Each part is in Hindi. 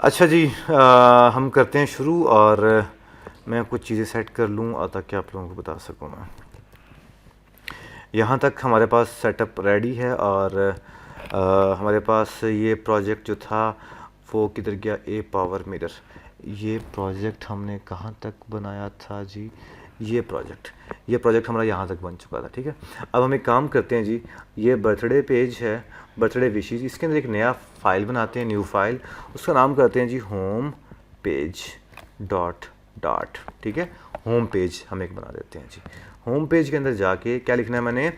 अच्छा जी, हम करते हैं शुरू। और मैं कुछ चीज़ें सेट कर लूँ ताकि आप लोगों को बता सकूँ। मैं यहाँ तक हमारे पास सेटअप रेडी है। और हमारे पास ये प्रोजेक्ट जो था वो किधर गया, ए पावर मिरर। ये प्रोजेक्ट हमने कहाँ तक बनाया था जी? ये प्रोजेक्ट हमारा यहाँ तक बन चुका था। ठीक है, अब हम एक काम करते हैं जी। ये बर्थडे पेज है, बर्थडे विशेज। इसके अंदर एक नया फाइल बनाते हैं, न्यू फाइल। उसका नाम करते हैं जी होम पेज डॉट डॉट। ठीक है, होम पेज हम एक बना देते हैं जी। होम पेज के अंदर जाके क्या लिखना है मैंने,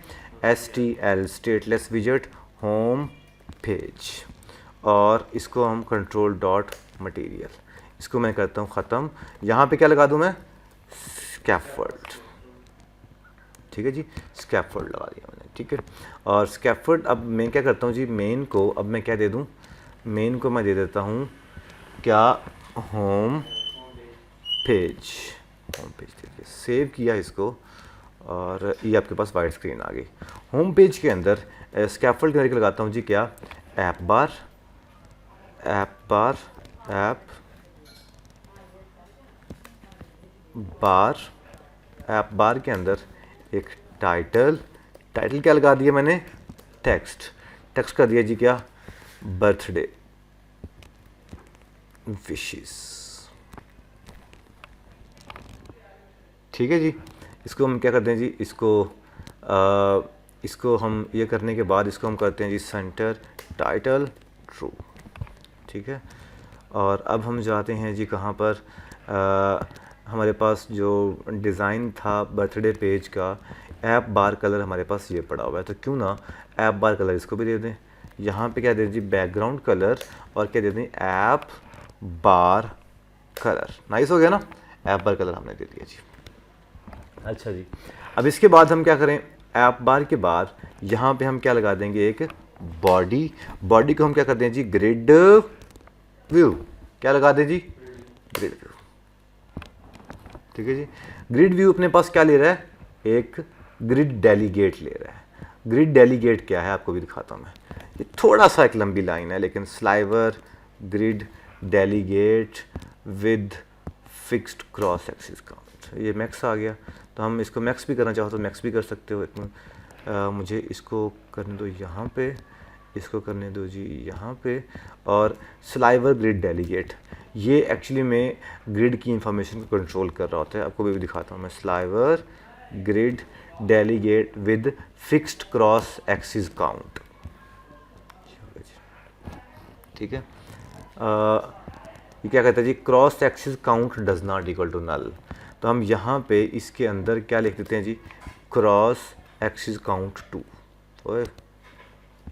STL स्टेटलेस विजेट होम पेज। और इसको हम कंट्रोल डॉट मटीरियल, इसको मैं करता हूँ ख़त्म। यहाँ पे क्या लगा दूँ मैं, स्कैफोल्ड। ठीक है जी, स्कैफोल्ड लगा दिया मैंने। ठीक है, और स्कैफोल्ड अब मैं क्या करता हूँ जी, मेन को अब मैं क्या दे दूँ, मेन को मैं दे देता हूँ क्या, होम पेज। होम पेज देखिए, सेव किया इसको और ये आपके पास वाइट स्क्रीन आ गई। होम पेज के अंदर स्कैफोल्ड के अंदर लगाता हूँ जी क्या, ऐप बार, ऐप बार, ऐप बार, ऐप बार के अंदर एक टाइटल। टाइटल क्या लगा दिया मैंने, टेक्स्ट। टेक्स्ट कर दिया जी क्या, बर्थडे विशेस। ठीक है जी, इसको हम क्या करते हैं जी, इसको हम ये करने के बाद इसको हम करते हैं जी सेंटर टाइटल ट्रू। ठीक है, और अब हम जाते हैं जी कहाँ पर, हमारे पास जो डिज़ाइन था बर्थडे पेज का, ऐप बार कलर हमारे पास ये पड़ा हुआ है, तो क्यों ना ऐप बार कलर इसको भी दे दें। यहाँ पे क्या दे दें जी, बैकग्राउंड कलर, और क्या दे दें, ऐप बार कलर। नाइस हो गया ना, ऐप बार कलर हमने दे दिया जी। अच्छा जी, अब इसके बाद हम क्या करें, ऐप बार के बाद यहाँ पे हम क्या लगा देंगे, एक बॉडी। बॉडी को हम क्या कर दें जी, ग्रिड व्यू। क्या लगा दें जी, ग्रिड व्यू। ठीक है जी, ग्रिड व्यू अपने पास क्या ले रहा है, एक ग्रिड डेलीगेट ले रहा है। ग्रिड डेलीगेट क्या है आपको भी दिखाता हूँ मैं। ये थोड़ा सा एक लंबी लाइन है, लेकिन sliver grid delegate with fixed cross axis count. ये मैक्स आ गया, तो हम इसको मैक्स भी करना चाहो तो मैक्स भी कर सकते हो। मुझे इसको करने दो यहाँ पे, इसको करने दो जी यहाँ पे। और स्लाइवर ग्रिड डेलीगेट, ये एक्चुअली में ग्रिड की इंफॉर्मेशन को कंट्रोल कर रहा होता है। आपको भी दिखाता हूँ मैं, sliver grid delegate with fixed cross axis count. ठीक है, ये क्या कहता है जी, cross axis count does not equal to null. तो हम यहाँ पे इसके अंदर क्या लिख देते हैं जी, क्रॉस एक्सिस काउंट 2। ओए,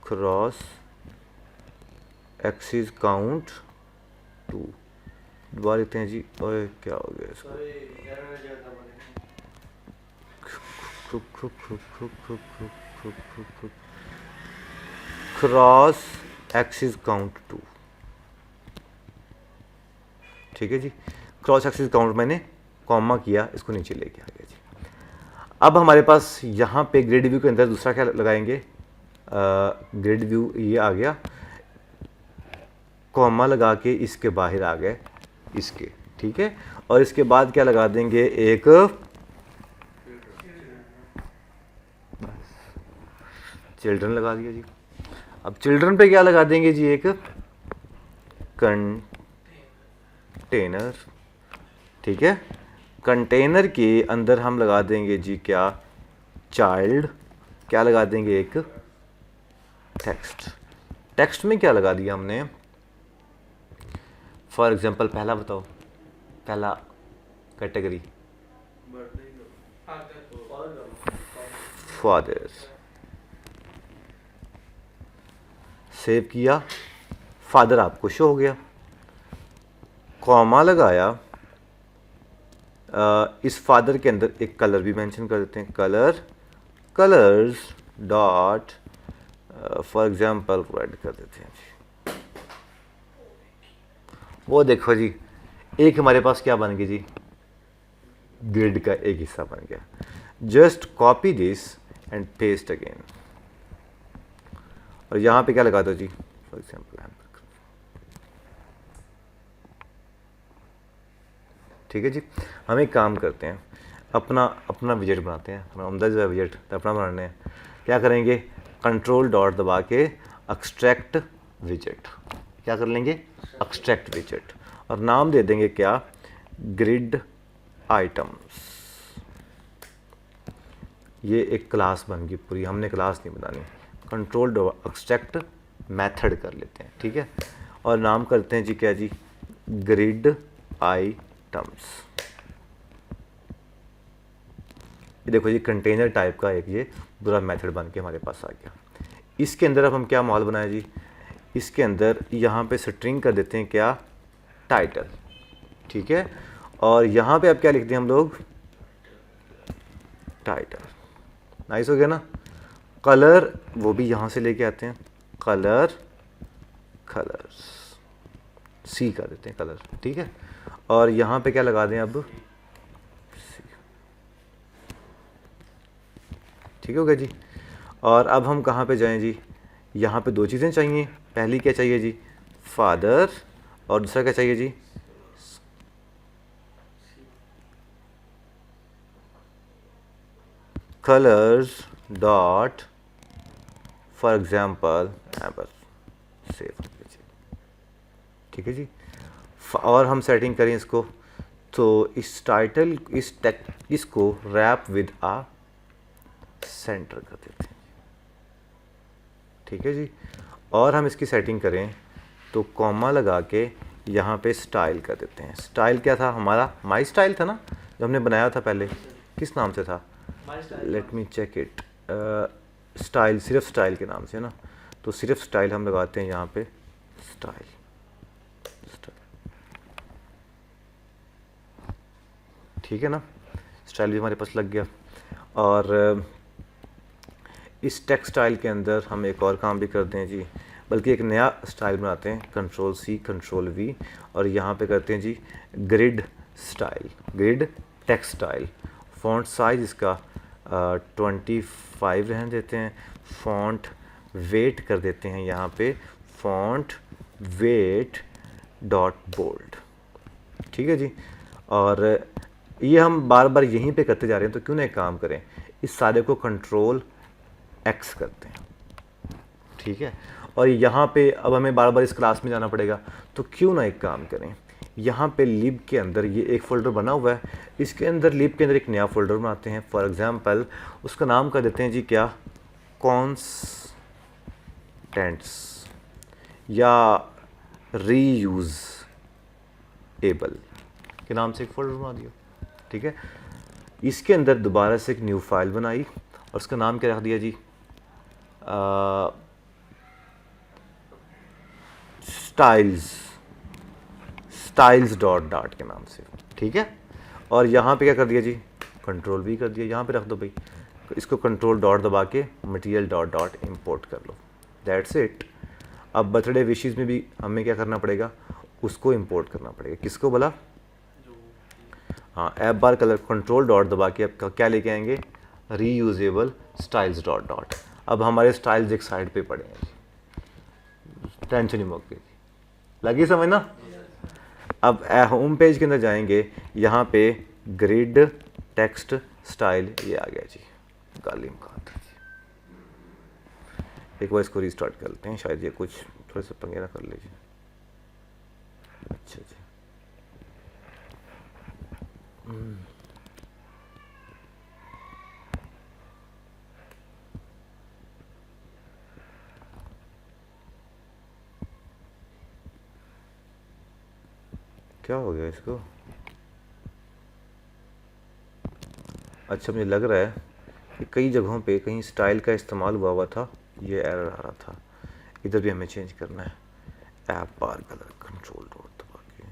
क्रॉस एक्सिस काउंट 2 दोबारा लिखते हैं जी। ओए क्या हो गया इसको, क्रॉस एक्सिस काउंट 2। ठीक है जी, क्रॉस एक्सिस काउंट मैंने कॉमा किया, इसको नीचे लेके आ गया जी। अब हमारे पास यहाँ पे ग्रिड व्यू के अंदर दूसरा क्या लगाएंगे, ग्रिड व्यू ये आ गया, कॉमा लगा के इसके बाहर आ गए इसके। ठीक है, और इसके बाद क्या लगा देंगे, एक चिल्ड्रन लगा दिया जी। अब चिल्ड्रन पे क्या लगा देंगे जी, एक कंटेनर। ठीक है, कंटेनर के अंदर हम लगा देंगे जी क्या, चाइल्ड। क्या लगा देंगे, एक टेक्स्ट। टेक्स्ट में क्या लगा दिया हमने, फॉर एग्जांपल पहला बताओ, पहला कैटेगरी फादर। सेव किया, फादर आपको शो हो गया। कॉमा लगाया, इस फादर के अंदर एक कलर भी मेंशन कर देते हैं, colour, colours dot for example red कर देते हैं जी। वो देखो जी, एक हमारे पास क्या बन गया जी, ग्रिड का एक हिस्सा बन गया। Just copy this and paste again. और यहाँ पे क्या लगा दो जी, फॉर एग्जाम्पल ठीक है जी। हम एक काम करते हैं, अपना अपना विजेट बनाते हैं, अपना उम्दा जो है विजेट तो अपना बनाने हैं। क्या करेंगे, कंट्रोल डॉट दबा के एक्सट्रैक्ट विजेट, क्या कर लेंगे, एक्सट्रैक्ट विजेट, और नाम दे देंगे क्या, ग्रिड आइटम्स। ये एक क्लास बन गई पूरी, हमने क्लास नहीं बनानी। कंट्रोल डॉट एक्सट्रैक्ट मेथड कर लेते हैं, ठीक है, और नाम करते हैं जी क्या जी, ग्रिड आइटम्स। ये देखो जी कंटेनर टाइप का एक ये पूरा मेथड बन के हमारे पास आ गया। इसके अंदर अब हम क्या मॉडल बनाए जी, इसके अंदर यहाँ पे स्ट्रिंग कर देते हैं क्या, टाइटल, ठीक है, और यहाँ पे अब क्या लिखते हैं हम लोग, टाइटल। नाइस हो गया ना। कलर वो भी यहाँ से लेके आते हैं, कलर, कलर्स सी कर देते हैं कलर, ठीक है, और यहाँ पे क्या लगा दें अब, ठीक हो गया जी। और अब हम कहाँ पे जाएं जी, यहाँ पे दो चीज़ें चाहिए, पहली क्या चाहिए जी, फादर, और दूसरा क्या चाहिए जी, colours dot for example save, ठीक है जी। और हम सेटिंग करें इसको, तो इस टाइटल इसको रैप विद आ सेंटर कर देते हैं, ठीक है जी। और हम इसकी सेटिंग करें तो कॉमा लगा के यहाँ पे स्टाइल कर देते हैं। स्टाइल क्या था हमारा, माई स्टाइल था ना जो हमने बनाया था पहले, किस नाम से था, let me check it, style, सिर्फ स्टाइल के नाम से ना, तो सिर्फ स्टाइल हम लगाते हैं यहाँ पे, स्टाइल, ठीक है ना, स्टाइल भी हमारे पास लग गया। और इस टेक्स्ट स्टाइल के अंदर हम एक और काम भी करते हैं जी, बल्कि एक नया स्टाइल बनाते हैं, कंट्रोल सी कंट्रोल वी, और यहाँ पे करते हैं जी grid style, grid text style. Font size इसका 25 रहने देते हैं, फॉन्ट वेट कर देते हैं यहाँ पे, फॉन्ट वेट डॉट बोल्ड, ठीक है जी। और ये हम बार बार यहीं पे करते जा रहे हैं, तो क्यों ना एक काम करें, इस सारे को कंट्रोल एक्स करते हैं, ठीक है, और यहाँ पे अब हमें बार बार इस क्लास में जाना पड़ेगा, तो क्यों ना एक काम करें, यहाँ पे लिब के अंदर ये एक फ़ोल्डर बना हुआ है, इसके अंदर लिब के अंदर एक नया फ़ोल्डर बनाते हैं। फॉर एग्जांपल उसका नाम कर देते हैं जी क्या, कॉन्स्टेंट्स या रीयूजेबल के नाम से एक फ़ोल्डर बना दिया, ठीक है। इसके अंदर दोबारा से एक न्यू फाइल बनाई और उसका नाम क्या रख दिया जी, स्टाइल्स डॉट डॉट के नाम से, ठीक है। और यहाँ पे क्या कर दिया जी, कंट्रोल भी कर दिया, यहाँ पे रख दो भाई, इसको कंट्रोल डॉट दबा के मटेरियल डॉट डॉट इम्पोर्ट कर लो, दैट्स इट। अब बर्थडे विशेस में भी हमें क्या करना पड़ेगा, उसको इम्पोर्ट करना पड़ेगा, किसको बोला, हाँ, ऐप बार कलर, कंट्रोल डॉट दबा के अब क्या लेके आएंगे, रीयूजेबल स्टाइल्स डॉट डॉट। अब हमारे स्टाइल्स एक साइड पे पड़े हैं, टेंशन ही मुक गई, लगी समझ ना। अब होम पेज के अंदर जाएंगे, यहाँ पे ग्रिड टेक्स्ट स्टाइल ये आ गया जी, कालीम का। एक बार इसको रीस्टार्ट करते हैं, शायद ये कुछ थोड़े से पंगे ना कर लीजिए। अच्छा जी, क्या हो गया इसको, अच्छा मुझे लग रहा है कि कई जगहों पे कहीं स्टाइल का इस्तेमाल हुआ था, ये एरर आ रहा था, इधर भी हमें चेंज करना है। ऐप बार कलर कंट्रोल डॉट दबा के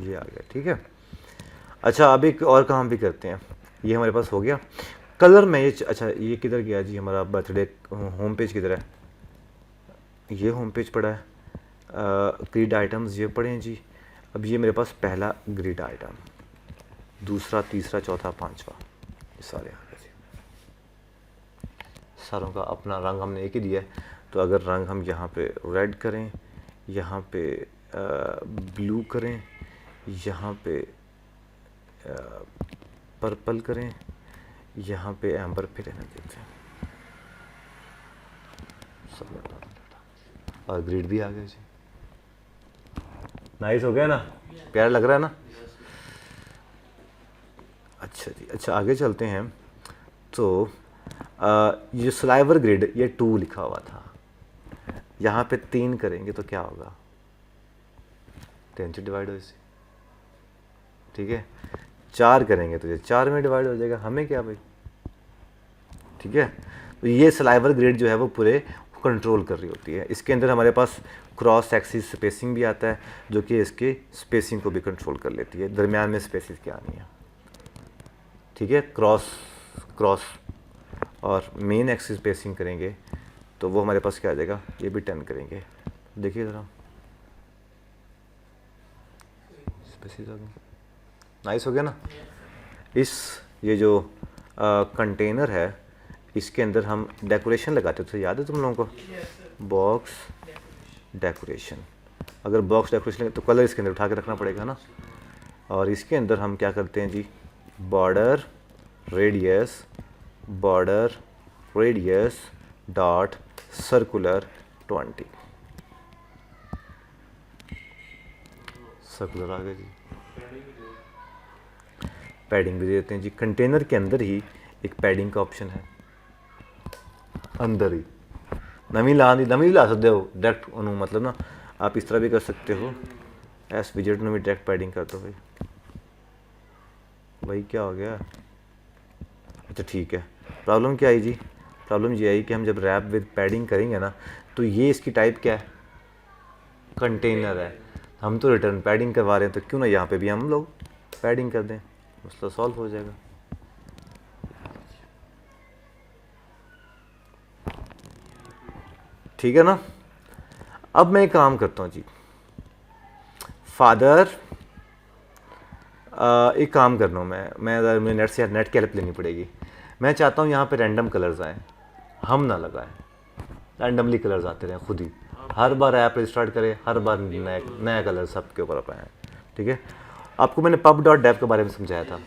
ये आ गया, ठीक है। अच्छा अब एक और काम भी करते हैं, ये हमारे पास हो गया कलर में ये, अच्छा ये किधर गया जी हमारा बर्थडे होम पेज किधर है, ये होम पेज पड़ा है, ग्रिड आइटम्स ये पड़े हैं जी। अब ये मेरे पास पहला ग्रिड आइटम, दूसरा, तीसरा, चौथा, पांचवा, ये सारे आ गए जी। सारों का अपना रंग हमने एक ही दिया है, तो अगर रंग हम यहाँ पे रेड करें, यहाँ पे ब्लू करें, यहाँ पे पर्पल करें, यहाँ पे एम्बर पे रहने देते हैं, और ग्रिड भी आ गया जी। नाइस हो गया ना, प्यारा लग रहा है ना। अच्छा जी, अच्छा आगे चलते हैं। तो ये स्लाइवर ग्रिड, ये 2 लिखा हुआ था, यहाँ पे 3 करेंगे तो क्या होगा, 10 से डिवाइड हो इसे, ठीक है। 4 करेंगे तो ये 4 में डिवाइड हो जाएगा, हमें क्या भाई, ठीक है। तो ये स्लाइवर ग्रिड जो है वो पूरे कंट्रोल कर रही होती है। इसके अंदर हमारे पास क्रॉस एक्सिस स्पेसिंग भी आता है, जो कि इसके स्पेसिंग को भी कंट्रोल कर लेती है, दरमियान में स्पेसिस क्या आनी है, ठीक है। क्रॉस और मेन एक्सिस स्पेसिंग करेंगे तो वो हमारे पास क्या आ जाएगा, ये भी 10 करेंगे, देखिए ज़रा स्पेसिस आ गया, नाइस हो गया ना। ये जो कंटेनर है, इसके अंदर हम डेकोरेशन लगाते थे, याद है तुम लोगों को, बॉक्स डेकोरेशन। अगर बॉक्स डेकोरेशन तो कलर इसके अंदर उठा के रखना पड़ेगा ना। और इसके अंदर हम क्या करते हैं जी, border radius dot circular 20, circular आ गया जी। पैडिंग भी दे देते हैं जी, कंटेनर के अंदर ही एक पैडिंग का ऑप्शन है, अंदर ही नवी ला सकते हो डायरेक्ट उन्हों, मतलब ना आप इस तरह भी कर सकते हो, एस विजेट में भी डायरेक्ट पैडिंग कर दो भाई क्या हो गया। अच्छा ठीक है, प्रॉब्लम क्या आई जी, प्रॉब्लम ये आई कि हम जब रैप विद पैडिंग करेंगे ना, तो ये इसकी टाइप क्या है, कंटेनर है, हम तो रिटर्न पैडिंग करवा रहे हैं, तो क्यों ना यहाँ पे भी हम लोग पैडिंग कर दें, मसला सॉल्व हो जाएगा। ठीक है ना। अब मैं एक काम करता हूँ जी, फादर एक काम करना हूँ मैं नेट से नेट की हेल्प लेनी पड़ेगी। मैं चाहता हूँ यहाँ पे रैंडम कलर्स आएँ, हम ना लगाएं, रैंडमली कलर्स आते रहें खुद ही, हर बार ऐप रिस्टार्ट करें, हर बार नया कलर सबके ऊपर पाएँ, ठीक है। आपको मैंने pub.dev के बारे में समझाया था,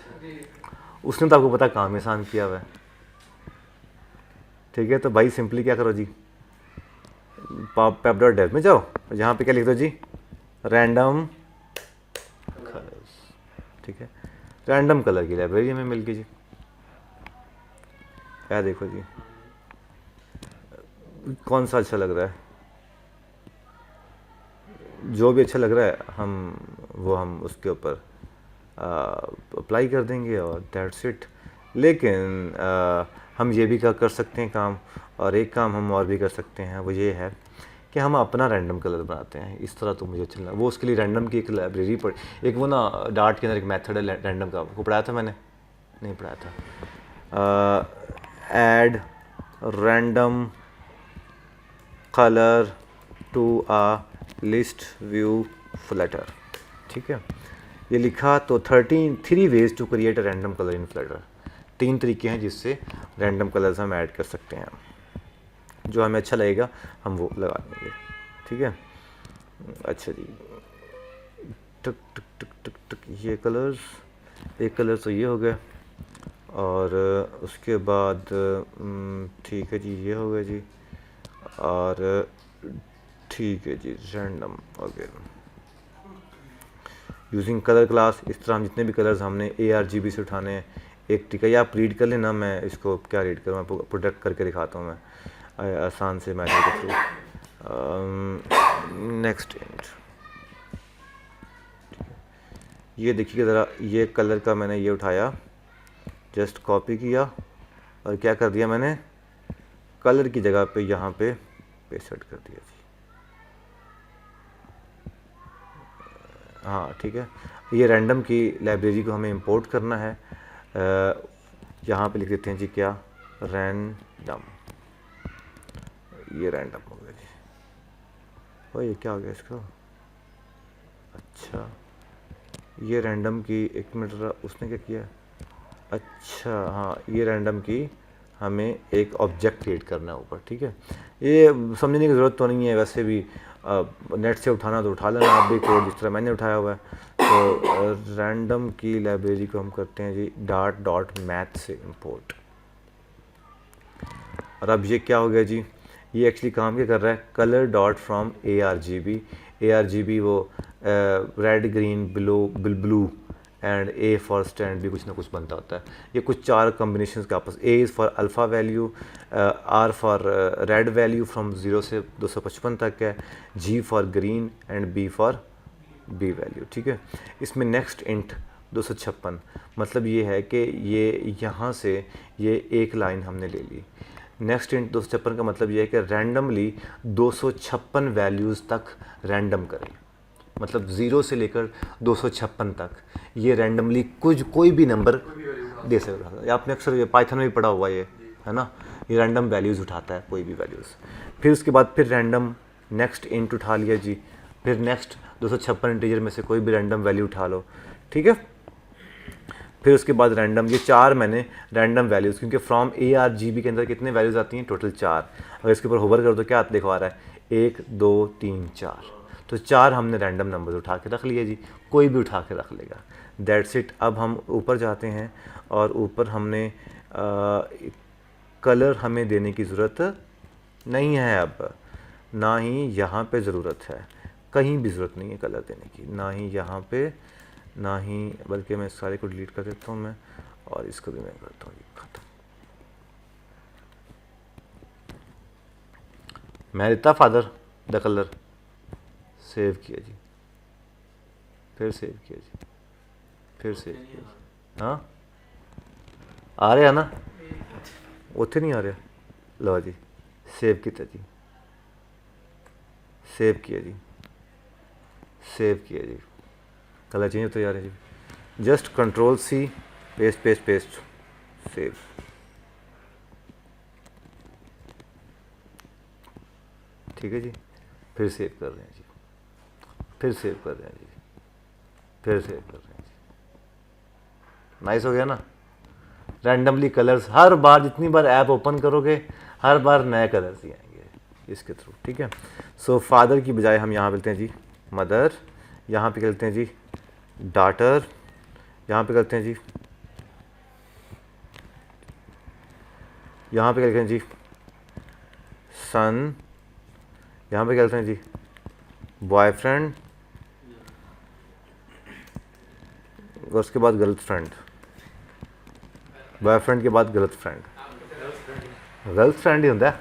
उसने तो आपको पता काम आसान किया हुआ है, ठीक है। तो भाई सिंपली क्या करो जी, pub.dev में जाओ, यहाँ पे क्या लिख दो जी, रैंडम कलर्स, ठीक है। रैंडम कलर की लाइब्रेरी हमें मिल गई जी, क्या देखो जी, कौन सा अच्छा लग रहा है, जो भी अच्छा लग रहा है हम उसके ऊपर अप्लाई कर देंगे और दैट्स इट। लेकिन हम ये भी कर सकते हैं काम, और एक काम हम और भी कर सकते हैं, वो ये है कि हम अपना रैंडम कलर बनाते हैं। इस तरह तो मुझे अच्छा लगा, वो उसके लिए रैंडम की एक लाइब्रेरी पढ़, एक वो ना डार्ट के अंदर एक मेथड है रैंडम का, वो पढ़ाया था मैंने, नहीं पढ़ाया था, add random colour to a list view Flutter, ठीक है। ये लिखा तो 3 ways to create a random colour in Flutter, 3 तरीके हैं जिससे रैंडम कलर्स हम ऐड कर सकते हैं, जो हमें अच्छा लगेगा हम वो लगा देंगे, ठीक है। अच्छा जी, टक टक टक टक टक, ये कलर्स, एक कलर तो ये हो गया, और उसके बाद ठीक है जी, ये हो गया जी, और ठीक है जी, random okay using colour class. इस तरह हम जितने भी कलर्स हमने ARGB से उठाने हैं, एक ठीक है, या आप रीड कर लेना, मैं इसको क्या रीड करूँ, मैं प्रोडक्ट करके दिखाता हूँ मैं आसान से मैथड के थ्रू। नेक्स्ट इंट, ये देखिए ज़रा, ये कलर का मैंने ये उठाया, जस्ट कॉपी किया और क्या कर दिया मैंने, कलर की जगह पे यहाँ पे पेस्ट कर दिया जी, हाँ ठीक है। ये रैंडम की लाइब्रेरी को हमें इंपोर्ट करना है, यहाँ पे लिख देते हैं जी क्या, रैंडम, ये रैंडम हो गया जी, ओ ये क्या हो गया इसका, अच्छा ये रैंडम की, एक मिनट उसने क्या किया, अच्छा हाँ, ये रैंडम की हमें एक ऑब्जेक्ट क्रिएट करना है ऊपर, ठीक है। ये समझने की ज़रूरत तो नहीं है वैसे भी, नेट से उठाना तो उठा लेना आप भी कोड जिस तरह मैंने उठाया हुआ है। तो रैंडम की लाइब्रेरी को हम करते हैं जी .math से इंपोर्ट। और अब ये क्या हो गया जी, ये एक्चुअली काम क्या कर रहा है, कलर डॉट फ्रॉम ARGB वो red green blue and A for stand भी कुछ ना कुछ बनता होता है। ये कुछ 4 कॉम्बिनेशंस का आपस, A is for alpha value, R for red value from 0 से 255 तक है, G for green and B for B value. ठीक है, इसमें नेक्स्ट इंट 256, मतलब ये है कि ये यहाँ से ये एक लाइन हमने ले ली। नेक्स्ट इंट 256 का मतलब ये है कि रैंडमली 256 वैल्यूज़ तक रैंडम करें, मतलब 0 से लेकर 256 तक ये रैंडमली कोई भी नंबर दे सकता है। आपने अक्सर ये पाइथन में भी पढ़ा हुआ ये है ना, ये रैंडम वैल्यूज़ उठाता है कोई भी वैल्यूज़। फिर उसके बाद फिर रैंडम नेक्स्ट इंट उठा लिया जी, फिर नेक्स्ट 256 इंटीजर में से कोई भी रैंडम वैल्यू उठा लो। ठीक है, फिर उसके बाद रैंडम, ये 4 मैंने रैंडम वैल्यूज़, क्योंकि फ्रॉम ARGB के अंदर कितने वैल्यूज़ आती हैं, टोटल 4। अगर इसके ऊपर होवर करो तो क्या दिखवा रहा है, 1 2 3 4, तो 4 हमने रैंडम नंबर उठा के रख लिए जी, कोई भी उठा के रख लेगा। That's it. अब हम ऊपर जाते हैं और ऊपर हमने कलर हमें देने की ज़रूरत नहीं है, अब ना ही यहाँ पे ज़रूरत है, कहीं भी ज़रूरत नहीं है कलर देने की, ना ही यहाँ पे, ना ही, बल्कि मैं सारे को डिलीट कर देता हूँ मैं, और इसको भी मैं करता हूँ ख़त्म। मैं देता फादर द कलर, सेव किया जी, फिर सेव किया जी, फिर सेव किया जी। हाँ आ रहा ना, उत्थे नहीं आ रहा, लो जी सेव किया जी, सेव किया जी, सेव किया जी, कलर चेंज होता जा रहा है जी, जस्ट Ctrl+C, पेस्ट, सेव। ठीक है जी, फिर सेव कर रहे हैं जी, फिर सेव कर रहे हैं जी, फिर सेव कर रहे हैं जी। नाइस हो गया ना। रैंडमली कलर्स, हर बार जितनी बार ऐप ओपन करोगे हर बार नए कलर्स ही आएंगे इसके थ्रू। ठीक है, सो फादर की बजाय हम यहाँ पे लेते हैं जी मदर, यहाँ पे करते हैं जी डॉटर, यहाँ पे करते हैं जी, यहाँ पे करते हैं जी सन, यहाँ पे करते हैं जी बॉयफ्रेंड, और उसके बाद गर्लफ्रेंड, बॉयफ्रेंड के बाद गर्लफ्रेंड, गर्लफ्रेंड ही होता है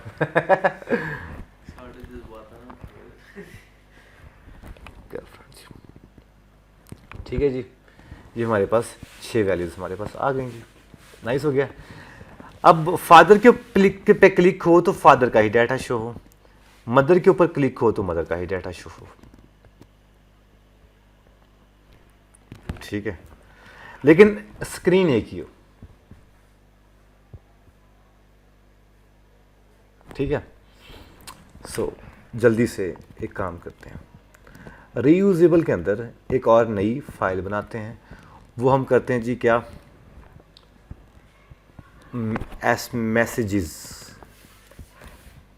गर्लफ्रेंड जी। ठीक है जी, ये हमारे पास 6 वैल्यूज़ हमारे पास आ गई जी, नाइस हो गया। अब फादर के पे क्लिक हो तो फादर का ही डाटा शो हो, मदर के ऊपर क्लिक हो तो मदर का ही डाटा शो हो। ठीक है, लेकिन स्क्रीन एक ही हो। ठीक है, सो जल्दी से एक काम करते हैं, रीयूजेबल के अंदर एक और नई फाइल बनाते हैं, वो हम करते हैं जी क्या, मैसेजेस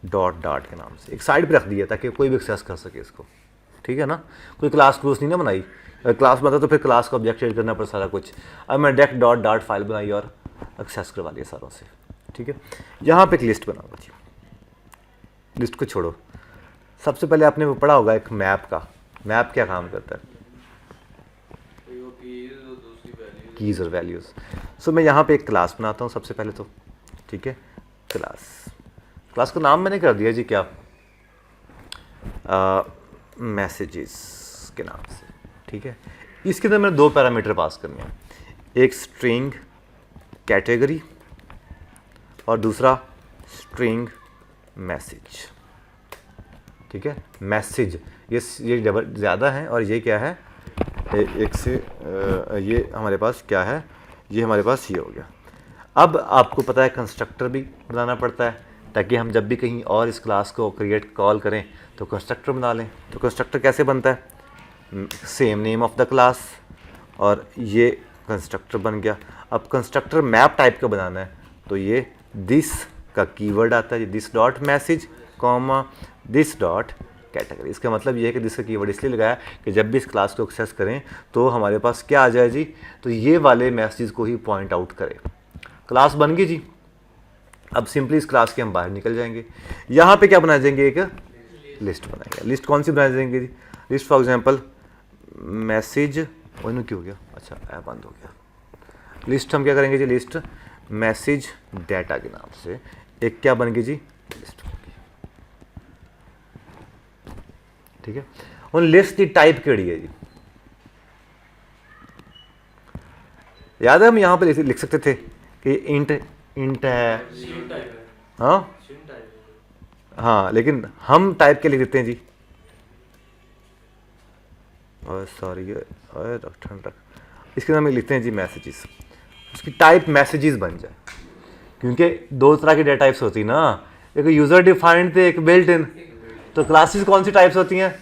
डॉट के नाम से एक साइड पे रख दिया ताकि कोई भी एक्सेस कर सके इसको। ठीक है ना, कोई क्लास नहीं ना बनाई, अगर क्लास बना तो फिर क्लास को ऑब्जेक्ट क्रिएट करना पड़ा सारा कुछ। अब मैं डायरेक्ट डॉट फाइल बनाई और एक्सेस करवा लिया सारों से। ठीक है, यहाँ पे एक लिस्ट बनाऊंगा जी, लिस्ट को छोड़ो, सबसे पहले आपने वो पढ़ा होगा एक मैप का, मैप क्या काम करता है, कीज और वैल्यूज़। सो मैं यहाँ पे एक क्लास बनाता हूँ सबसे पहले तो। ठीक है, क्लास का नाम मैंने कर दिया जी क्या, मैसेजेस के नाम से। ठीक है, इसके अंदर मैंने 2 पैरामीटर पास करने हैं, एक स्ट्रिंग कैटेगरी और दूसरा स्ट्रिंग मैसेज। ठीक है, मैसेज ये डबल ज़्यादा है और ये क्या है, एक से ये हमारे पास क्या है, ये हमारे पास ये हो गया। अब आपको पता है कंस्ट्रक्टर भी बनाना पड़ता है ताकि हम जब भी कहीं और इस क्लास को क्रिएट कॉल करें तो कंस्ट्रक्टर बना लें। तो कंस्ट्रक्टर कैसे बनता है, same name of the class, और ये कंस्ट्रक्टर बन गया। अब कंस्ट्रक्टर मैप टाइप का बनाना है तो ये दिस का कीवर्ड आता है, this dot message comma this dot category. इसका मतलब ये है कि जिसका कीवर्ड इसलिए लगाया कि जब भी इस क्लास को एक्सेस करें तो हमारे पास क्या आ जाए जी, तो ये वाले मैसेज को ही पॉइंट आउट करे। क्लास बन गई जी। अब सिंपली इस क्लास के हम बाहर निकल जाएंगे। यहाँ पे क्या बना देंगे, एक लिस्ट बनाएंगे। लिस्ट कौन सी बना देंगे जी, लिस्ट फॉर एग्जांपल मैसेज, क्यों हो गया, अच्छा ऐप बंद हो गया। लिस्ट हम क्या करेंगे जी, लिस्ट मैसेज डाटा के नाम से एक क्या बन गई जी, लिस्ट होगी। ठीक है। और लिस्ट की टाइप केड़ी है जी, याद है हम यहाँ पे लिख सकते थे कि इंट है, हाँ लेकिन हम टाइप के लिख देते हैं जी, और सॉरी रख इसके नाम में लिखते हैं जी मैसेजेस। उसकी टाइप मैसेजेस बन जाए, क्योंकि दो तरह की डेटा टाइप्स होती है ना, एक यूजर डिफाइंड थे, एक बिल्ट इन। तो क्लासेस कौन सी टाइप्स होती हैं,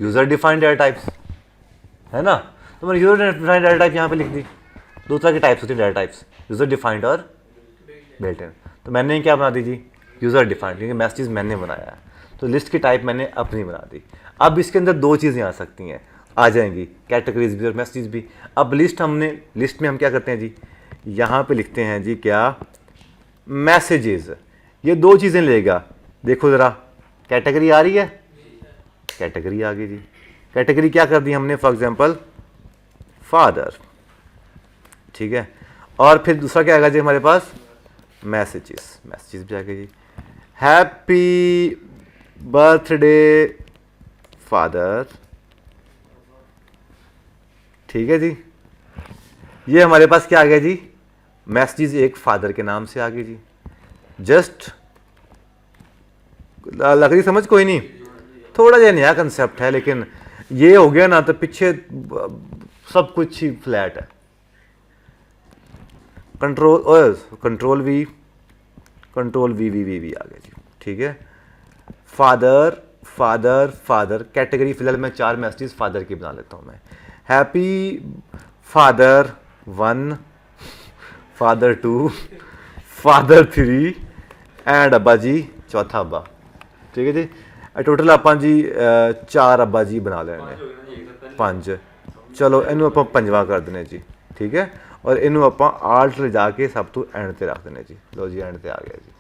यूजर डिफाइंड डेटा टाइप्स, है ना। तो मैंने यूजर डिफाइंड डेटा टाइप यहाँ पे लिख दी। दो तरह की टाइप्स होती है डेटा टाइप्स, यूजर डिफाइंड और बिल्ट इन। तो मैंने क्या बना दी जी, यूजर डिफाइंड, क्योंकि मैसेजेस मैंने बनाया है, तो लिस्ट की टाइप मैंने अपनी बना दी। अब इसके अंदर दो चीज़ें आ सकती हैं, आ जाएंगी, कैटेगरीज भी और मैसेजेस भी। अब लिस्ट में हम क्या करते हैं जी, यहाँ पे लिखते हैं जी क्या, मैसेजेस। ये दो चीज़ें लेगा, देखो ज़रा कैटेगरी आ रही है, कैटेगरी आ गई जी। कैटेगरी क्या कर दी हमने, फॉर एग्जांपल फादर, ठीक है। और फिर दूसरा क्या आएगा जी हमारे पास, मैसेजेस, मैसेजेस भी आ गए जी। हैप्पी बर्थडे फादर, ठीक है जी। ये हमारे पास क्या आ गया जी, मैसेजेस एक फादर के नाम से आ गई जी। जस्ट लग रही समझ, कोई नहीं, थोड़ा जा नया कंसेप्ट है, लेकिन ये हो गया ना तो पीछे सब कुछ ही फ्लैट है। कंट्रोल वी आ गया जी, ठीक है। फादर फादर फादर, कैटेगरी फिलहाल मैं 4 मैसेजेस फादर की बना लेता हूँ मैं। Happy father 1, father 2, father 3 and अब्बा जी चौथा अब्बा, ठीक है जी। टोटल आप जी 4 अब्बा जी बना लेने, 5। चलो इनू आप 5वां कर देने जी, ठीक है। और इनू आप आल्ट ले जाके सब तो एंड ते रख देने जी। लो जी एंड ते आ गया जी।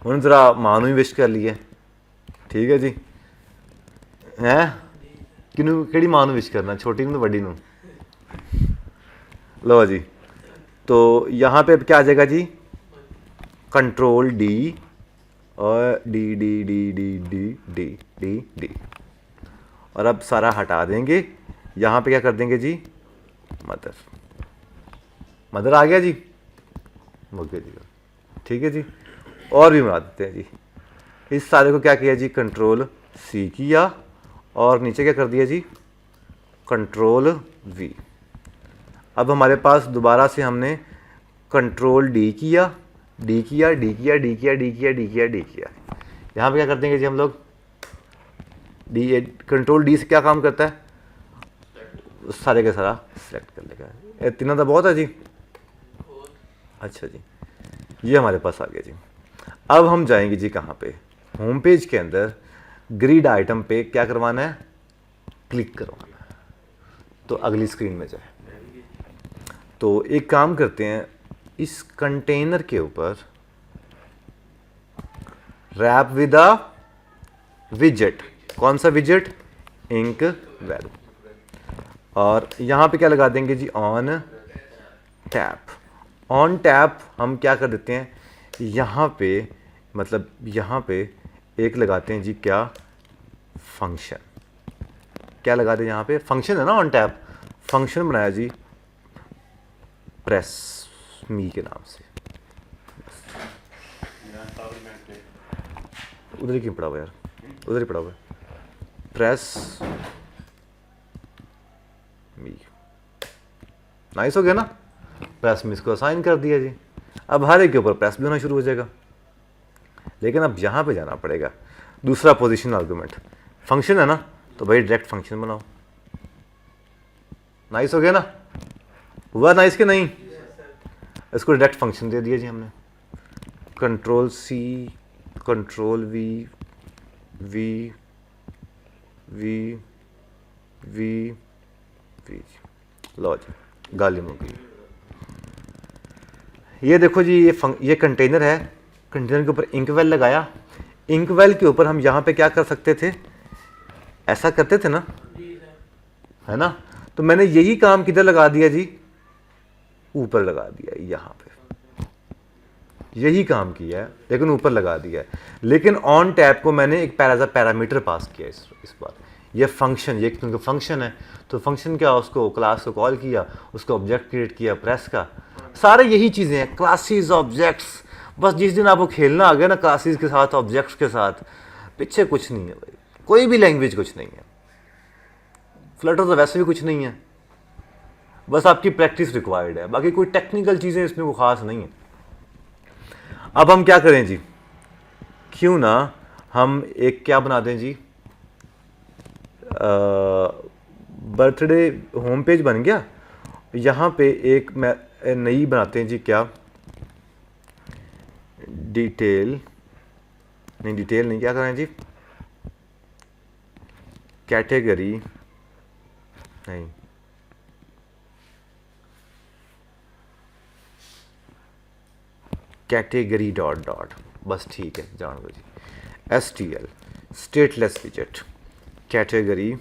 हुण जरा मां नूं ही विश कर लीए, ठीक है जी। हैं किनू, किहड़ी मां नूं विश करना, छोटी नूं तो वड्डी नूं। लो जी, तो यहाँ पे क्या आ जाएगा जी, कंट्रोल डी और D D D D D D D D, और अब सारा हटा देंगे। यहाँ पे क्या कर देंगे जी, मदर, मदर आ गया जी, हो गया जी, ठीक है जी। और भी बना देते हैं जी। इस सारे को क्या किया जी, कंट्रोल सी किया और नीचे क्या कर दिया जी, कंट्रोल वी। अब हमारे पास दोबारा से हमने कंट्रोल डी किया, डी किया, डी किया, डी किया, डी किया, डी किया, डी किया। यहाँ पे क्या कर देंगे जी हम लोग, डी, कंट्रोल डी से क्या काम करता है, सारे का सारा सिलेक्ट कर लेगा। इतना तो बहुत है जी। अच्छा जी, ये हमारे पास आ गया जी। अब हम जाएंगे जी कहाँ पे, होम पेज के अंदर ग्रिड आइटम पे क्या करवाना है, क्लिक करवाना है, तो अगली स्क्रीन में जाए। तो एक काम करते हैं, इस कंटेनर के ऊपर रैप विद अ विजेट, कौन सा विजेट, इंक वैल्यू। और यहाँ पे क्या लगा देंगे जी, ऑन टैप। ऑन टैप हम क्या कर देते हैं, यहाँ पे मतलब यहाँ पे एक लगाते हैं जी क्या, फंक्शन। क्या लगा दें यहाँ पे, फंक्शन है ना, ऑन टैप फंक्शन बनाया जी प्रेस मी के नाम से। उधर ही क्यों पड़ा हुआ यार, उधर ही पड़ा हुआ, प्रेस मी, नाइस हो गया ना। प्रेस मी इसको असाइन कर दिया जी। अब हर एक के ऊपर प्रेस भी होना शुरू हो जाएगा, लेकिन अब यहाँ पे जाना पड़ेगा, दूसरा पोजीशन आर्गुमेंट फंक्शन है ना, तो भाई डायरेक्ट फंक्शन बनाओ। नाइस हो गया ना, हुआ नाइस के नहीं, इसको डायरेक्ट फंक्शन दे दिया जी हमने। Control C, control V, V V V V. लो जी, गाली मुंह की। ये देखो जी, ये कंटेनर है, कंटेनर के ऊपर इंक वेल लगाया। इंक वेल के ऊपर हम यहाँ पे क्या कर सकते थे, ऐसा करते थे ना, है ना। तो मैंने यही काम किधर लगा दिया जी, ऊपर लगा दिया, यहाँ पे यही काम किया है, लेकिन ऊपर लगा दिया है। लेकिन ऑन टैब को मैंने एक पैरामीटर पास किया इस बार। ये फंक्शन, ये क्योंकि फंक्शन है, तो फंक्शन क्या, उसको क्लास को कॉल किया, उसको ऑब्जेक्ट क्रिएट किया प्रेस का, सारे यही चीज़ें हैं, क्लासेस ऑब्जेक्ट्स। बस जिस दिन आपको खेलना आ गया ना क्लासेस के साथ, ऑब्जेक्ट्स के साथ, पीछे कुछ नहीं है भाई, कोई भी लैंग्वेज कुछ नहीं है। फ्लटर तो वैसे भी कुछ नहीं है, बस आपकी प्रैक्टिस रिक्वायर्ड है, बाकी कोई टेक्निकल चीज़ें इसमें कोई ख़ास नहीं है। अब हम क्या करें जी, क्यों ना हम एक क्या बना दें जी, बर्थडे होम पेज बन गया, यहाँ पे एक मैं नई बनाते हैं जी, क्या, डिटेल नहीं, क्या करें जी, कैटेगरी नहीं, कैटेगरी डॉट डॉट, बस ठीक है, जान लो जी, STL स्टेटलेस विजेट, कैटेगरी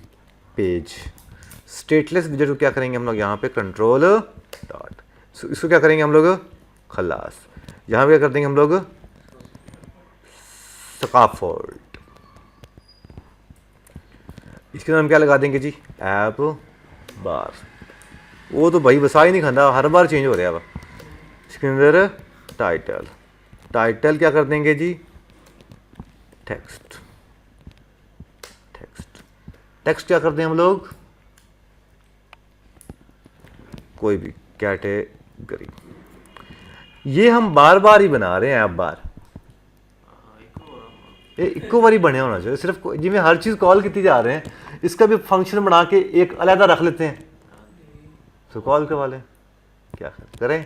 पेज, स्टेटलेस विजेट को क्या करेंगे हम लोग, यहाँ पे कंट्रोल डॉट, इसको क्या करेंगे हम लोग, खलास, यहाँ पे क्या कर देंगे हम लोग, स्काफोल्ड, इसके नाम क्या लगा देंगे जी, ऐप बार। वो तो भाई बसा ही नहीं खाना, हर बार चेंज हो रहा है। अब इसके अंदर टाइटल क्या कर देंगे जी, टेक्स्ट क्या कर दें हम लोग, कोई भी कैटेगरी। ये हम बार बार ही बना रहे हैं, आप बार इको बार ही बने होना चाहिए, सिर्फ जिमें हर चीज़ कॉल की जा रहे हैं, इसका भी फंक्शन बना के एक अलग रख लेते हैं, तो कॉल करवा लें, क्या करें,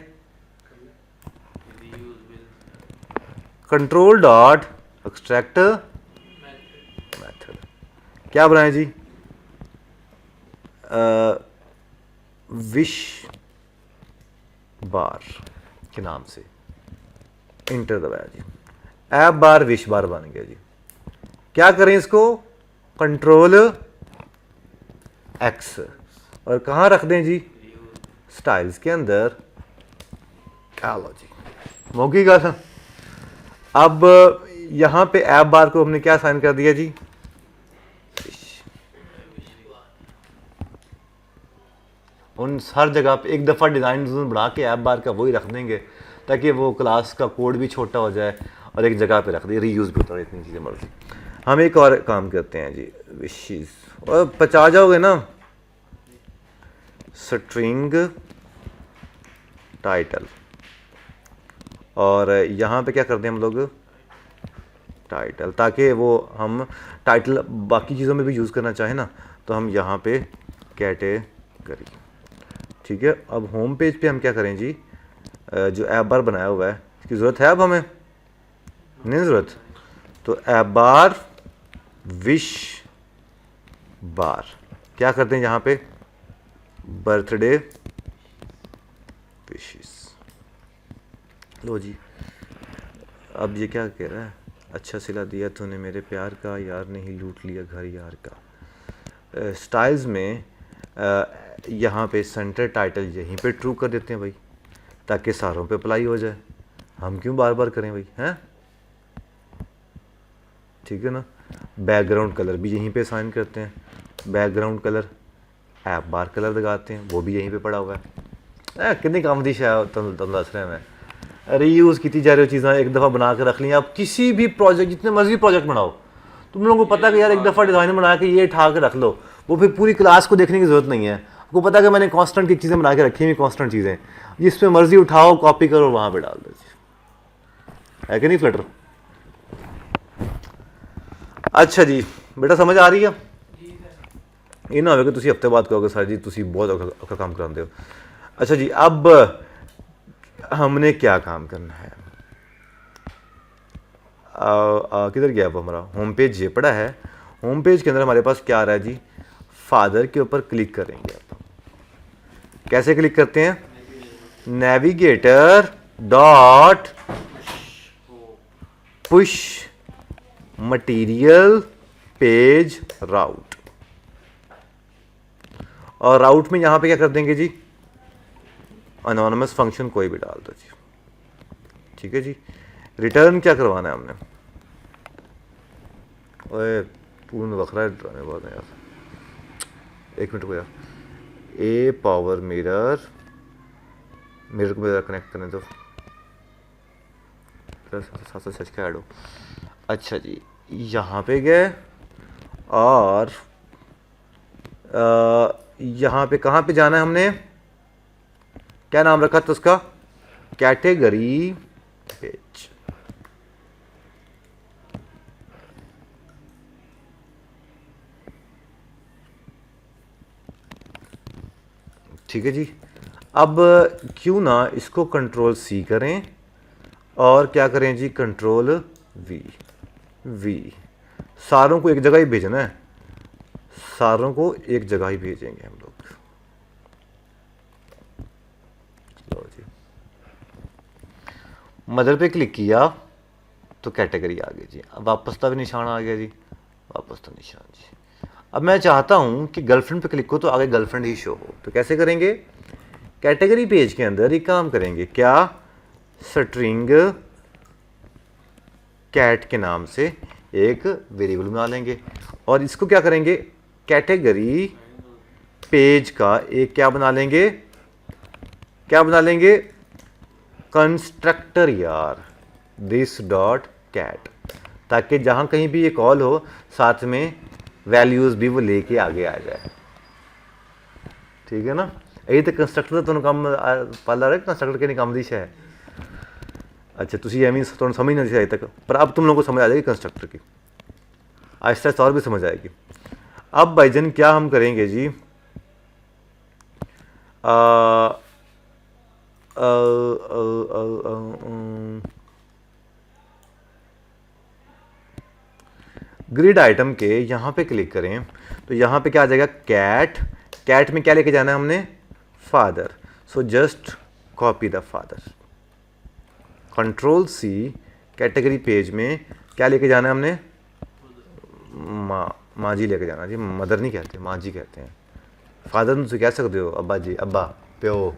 कंट्रोल डॉट एक्सट्रैक्ट मेथड, क्या बनाए जी, विश बार के नाम से, इंटर दबाया जी, ऐप बार विश बार बन गया जी। क्या करें इसको, कंट्रोल X, और कहाँ रख दें जी, स्टाइल्स के अंदर, क्या लो जी, मौकी का था। अब यहाँ पे ऐप बार को हमने क्या साइन कर दिया जी, उन हर जगह पे एक दफ़ा डिज़ाइन बढ़ा के ऐप बार का वही रख देंगे, ताकि वो क्लास का कोड भी छोटा हो जाए और एक जगह पे रख दिए, रीयूज़ भी होता है, इतनी चीज़ें मर्जी। हम एक और काम करते हैं जी, विशेष, और 50 जाओगे ना, स्ट्रिंग टाइटल, और यहाँ पे क्या करते हैं हम लोग, टाइटल, ताकि वो हम टाइटल बाकी चीज़ों में भी यूज़ करना चाहें ना, तो हम यहाँ पे कैटेगरी, ठीक है। अब होम पेज पे हम क्या करें जी, जो ऐप बार बनाया हुआ है, इसकी ज़रूरत है अब हमें, नहीं ज़रूरत, तो ऐप बार विश बार, क्या करते हैं यहाँ पे, बर्थडे विशेस, लो जी। अब ये क्या कह रहा है, अच्छा सिला दिया तूने मेरे प्यार का, यार नहीं लूट लिया घर यार का। स्टाइल्स में यहाँ पे सेंटर टाइटल यहीं पे ट्रू कर देते हैं भाई, ताकि सारों पे अप्लाई हो जाए, हम क्यों बार बार करें भाई, हैं, ठीक है ना। बैकग्राउंड कलर भी यहीं पे साइन करते हैं, बैकग्राउंड कलर ऐप बार कलर लगाते हैं, वो भी यहीं पे पड़ा हुआ है। कितनी कामदिश है, तुम दस रहे हैं, रीयूज़ की जा रही चीज़ें एक दफ़ा बना के रख ली। आप किसी भी प्रोजेक्ट, जितने मर्जी प्रोजेक्ट बनाओ, तुम लोगों को पता है कि यार एक दफ़ा डिज़ाइन बना के ये उठा के रख लो, वो फिर पूरी क्लास को देखने की ज़रूरत नहीं है। आपको पता है कि मैंने कॉन्स्टेंट की चीज़ें बना के रखी हुई, कॉन्स्टेंट चीज़ें, जिस पे मर्जी उठाओ, कॉपी करो, वहाँ पर डाल दो, है कि नहीं फ्लटर। अच्छा जी बेटा, समझ आ रही है। ये ना हो कि तुम हफ्ते बाद कहोगे सर जी तुम बहुत औखा काम कराते हो। अच्छा जी, अब हमने क्या काम करना है, किधर गया वो हमारा होम पेज, ये पड़ा है। होम पेज के अंदर हमारे पास क्या आ रहा है जी, फादर के ऊपर क्लिक करेंगे आप। कैसे क्लिक करते हैं, navigator dot push material page route, और राउट में यहां पे क्या कर देंगे जी, अनोनिमस फंक्शन कोई भी डाल दो जी। ठीक है जी। रिटर्न क्या करवाना है हमने, ओए पूर्ण बखरा ड्रामे बहुत है यार, एक मिनट को यार, ए पावर मिरर, मिरर को मेरा कनेक्ट करने दो, साथ सच का ऐड हो। अच्छा जी, यहाँ पे गए और यहाँ पे कहाँ पे जाना है हमने, क्या नाम रखा था उसका, कैटेगरी पेज। ठीक है जी। अब क्यों ना इसको कंट्रोल सी करें और क्या करें जी, कंट्रोल वी। सारों को एक जगह ही भेजना है, सारों को एक जगह ही भेजेंगे हम लोग। लो जी, मदर पे क्लिक किया तो कैटेगरी आ गई जी। अब वापस का भी निशान आ गया जी, वापस का निशान जी। अब मैं चाहता हूं कि गर्लफ्रेंड पे क्लिक हो तो आगे गर्लफ्रेंड ही शो हो, तो कैसे करेंगे, कैटेगरी पेज के अंदर एक काम करेंगे, क्या, स्ट्रिंग कैट के नाम से एक वेरिएबल बना लेंगे और इसको क्या करेंगे, कैटेगरी पेज का एक क्या बना लेंगे, क्या बना लेंगे, कंस्ट्रक्टर यार, दिस डॉट कैट, ताकि जहां कहीं भी ये कॉल हो साथ में वैल्यूज भी वो लेके आगे आ जाए। ठीक है ना, यही तो कंस्ट्रक्टर तो काम पाला रहे, कंस्ट्रक्टर के नहीं काम दी है। अच्छा तुम एवं थोड़ा समझ नहीं अजे तक, पर अब तुम लोगों को समझ आ जाएगी कंस्ट्रक्टर की, आहिस्ता आहिस्ता और भी समझ आएगी। अब भाईजन क्या हम करेंगे जी, ग्रिड आइटम के यहाँ पे क्लिक करें तो यहाँ पे क्या आ जाएगा, कैट, कैट में क्या लेके जाना है हमने, father, so just copy the father, control C, category page में क्या लेके जाना है हमने, माँ जी लेके जाना जी, मदर नहीं कहते, माँ जी कहते हैं। फादर तुम कह सकते हो अब्बा जी, अब्बा प्यो,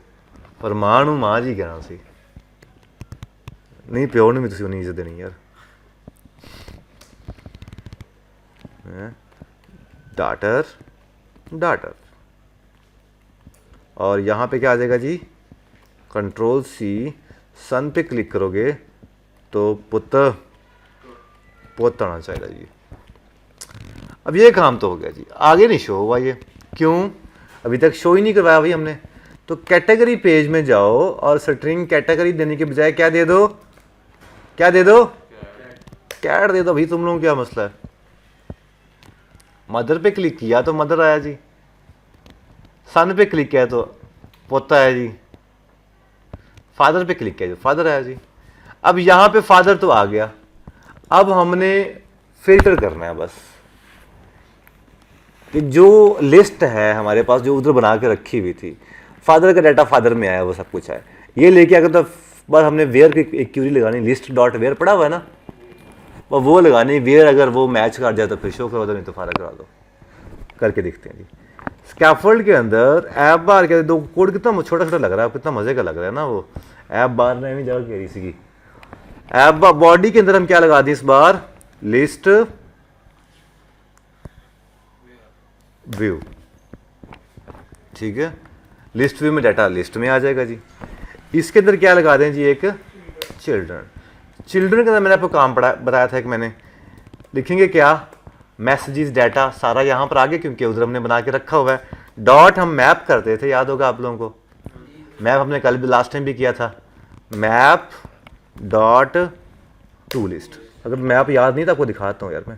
पर माँ नू माँ जी कहना सी, नहीं प्यो नू भी तुम उन्नी इज्जत देनी यार। डाटर, डाटर, और यहाँ पे क्या आ जाएगा जी, कंट्रोल सी, सन पे क्लिक करोगे तो पुत्र पोत आना चाहिए जी। अब ये काम तो हो गया जी, आगे नहीं शो हुआ ये, क्यों, अभी तक शो ही नहीं करवाया भाई हमने। तो कैटेगरी पेज में जाओ और स्ट्रिंग कैटेगरी देने के बजाय क्या दे दो, क्या दे दो, कैट दे दो भाई, तुम लोगों क्या मसला है। मदर पे क्लिक किया तो मदर आया जी, सन पे क्लिक किया तो पोता आया जी, फादर पे क्लिक किया तो फादर आया जी। अब यहां पे फादर तो आ गया, अब हमने फिल्टर करना है बस कि जो लिस्ट है हमारे पास जो उधर बना के रखी हुई थी, फादर का डाटा फादर में आया, वो सब कुछ है, ये लेके आकर तो बस हमने वेयर की एक क्यूरी लगानी, लिस्ट डॉट वेयर पड़ा हुआ है ना, वो लगानी, वेयर अगर वो मैच कर जाए तो फिर शो करा दो, नहीं तो फादर करा दो। करके देखते हैं जी। स्कैफोल्ड के अंदर ऐप बार के दो कोड कितना छोटा छोटा लग रहा है, कितना मजे का लग रहा है ना, वो ऐप बार ने भी जगह कह रही सी। ऐप बॉडी के अंदर हम क्या लगा दें इस बार, लिस्ट व्यू। ठीक है, लिस्ट व्यू में डाटा लिस्ट में आ जाएगा जी। इसके अंदर क्या लगा दें जी, एक चिल्ड्रन। चिल्ड्रन के अंदर मैंने आपको काम बताया था कि मैंने लिखेंगे क्या, मैसेजेस डाटा सारा यहाँ पर आ गया, क्योंकि उधर हमने बना के रखा हुआ है। डॉट हम मैप करते थे, याद होगा आप लोगों को, मैप हमने कल भी लास्ट टाइम भी किया था, मैप डॉट टू लिस्ट। अगर मैप याद नहीं था आपको दिखाता हूँ यार मैं,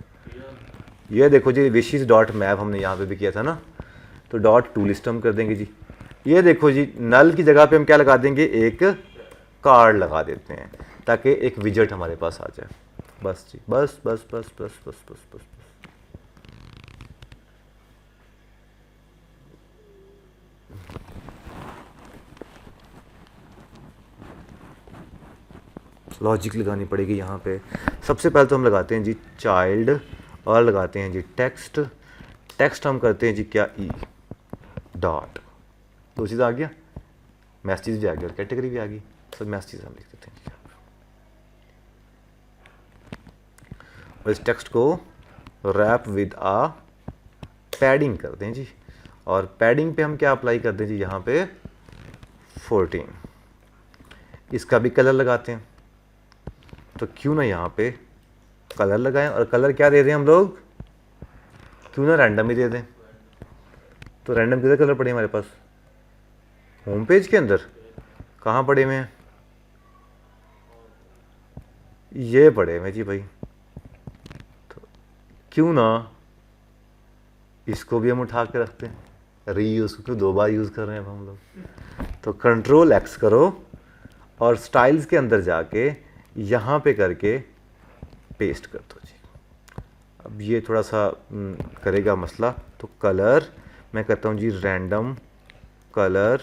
ये देखो जी, विशेज डॉट मैप हमने यहाँ पे भी किया था ना, तो डॉट टू लिस्ट हम कर देंगे जी। ये देखो जी, नल की जगह पे हम क्या लगा देंगे, एक कार्ड लगा देते हैं ताकि एक विजेट हमारे पास आ जाए। बस जी, बस बस बस बस बस बस बस बस। लॉजिक लगानी पड़ेगी यहाँ पे। सबसे पहले तो हम लगाते हैं जी चाइल्ड और लगाते हैं जी टेक्स्ट। टेक्स्ट हम करते हैं जी क्या, ई डॉट, दो चीज़ आ गया, मैसेज भी आ गया और कैटेगरी भी आ गई। सब मैसेज हम लिख देते हैं। और इस टेक्स्ट को रैप विद आ पैडिंग करते हैं जी। और पैडिंग पे हम क्या अप्लाई करते हैं जी, यहाँ पे 14। इसका भी कलर लगाते हैं, तो क्यों ना यहाँ पे कलर लगाएं। और कलर क्या दे दें हम लोग, क्यों ना रैंडम ही दे दें। तो रैंडम किधर कलर पड़े हमारे पास, होम पेज के अंदर कहाँ पड़े हुए हैं, ये पड़े हुए जी भाई। तो क्यों ना इसको भी हम उठा के रखते हैं, रीयूज़, क्योंकि 2 बार यूज़ कर रहे हैं अब हम लोग। तो कंट्रोल एक्स करो और स्टाइल्स के अंदर जाके यहाँ पे करके पेस्ट कर दो जी। अब ये थोड़ा सा करेगा मसला। तो कलर मैं कहता हूँ जी random colour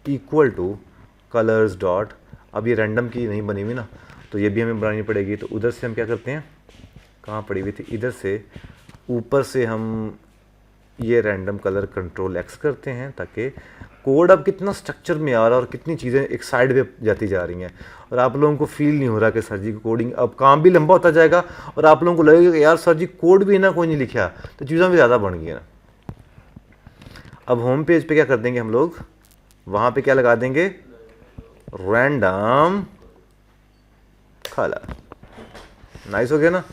equal to colours dot. अब ये रैंडम की नहीं बनी हुई ना, तो ये भी हमें बनानी पड़ेगी। तो उधर से हम क्या करते हैं, कहाँ पड़ी हुई थी, इधर से ऊपर से हम ये रैंडम कलर कंट्रोल एक्स करते हैं, ताकि कोड अब कितना स्ट्रक्चर में आ रहा है और कितनी चीज़ें एक साइड पे जाती जा रही हैं और आप लोगों को फील नहीं हो रहा कि सर जी कोडिंग अब काम भी लंबा होता जाएगा और आप लोगों को लगेगा कि यार सर जी कोड भी ना कोई नहीं लिखा, तो चीज़ें भी ज़्यादा बढ़ गई हैं ना। अब होम पेज पे क्या कर देंगे हम लोग, वहाँ पे क्या लगा देंगे, रैंडम कलर। नाइस हो गया ना।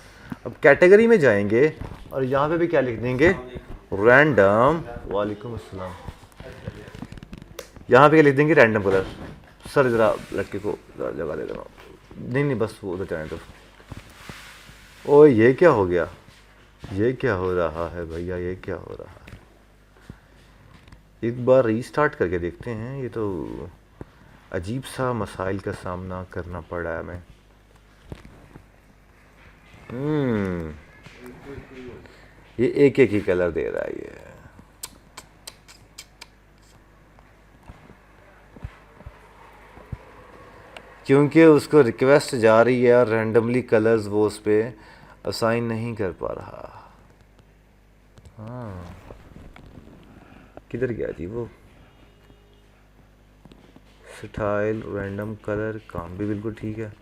अब कैटेगरी में जाएंगे और यहाँ पे भी क्या लिख देंगे, रैंडम, वालेकुम अस्सलाम, यहाँ पे क्या लिख देंगे, रैंडम कलर। सर ज़रा लड़के को जगह दे देना, नहीं नहीं बस वो उधर जाने दो। ओ ये क्या हो गया, ये क्या हो रहा है भैया, ये क्या हो रहा है। एक बार रीस्टार्ट करके देखते हैं। ये तो अजीब सा मसाइल का सामना करना पड़ा है हमें। ये एक एक ही कलर दे रहा है ये। क्योंकि उसको रिक्वेस्ट जा रही है और रैंडमली कलर्स वो उस पर असाइन नहीं कर पा रहा। हाँ किधर गया जी वो, स्टाइल रैंडम कलर, काम भी बिल्कुल ठीक है,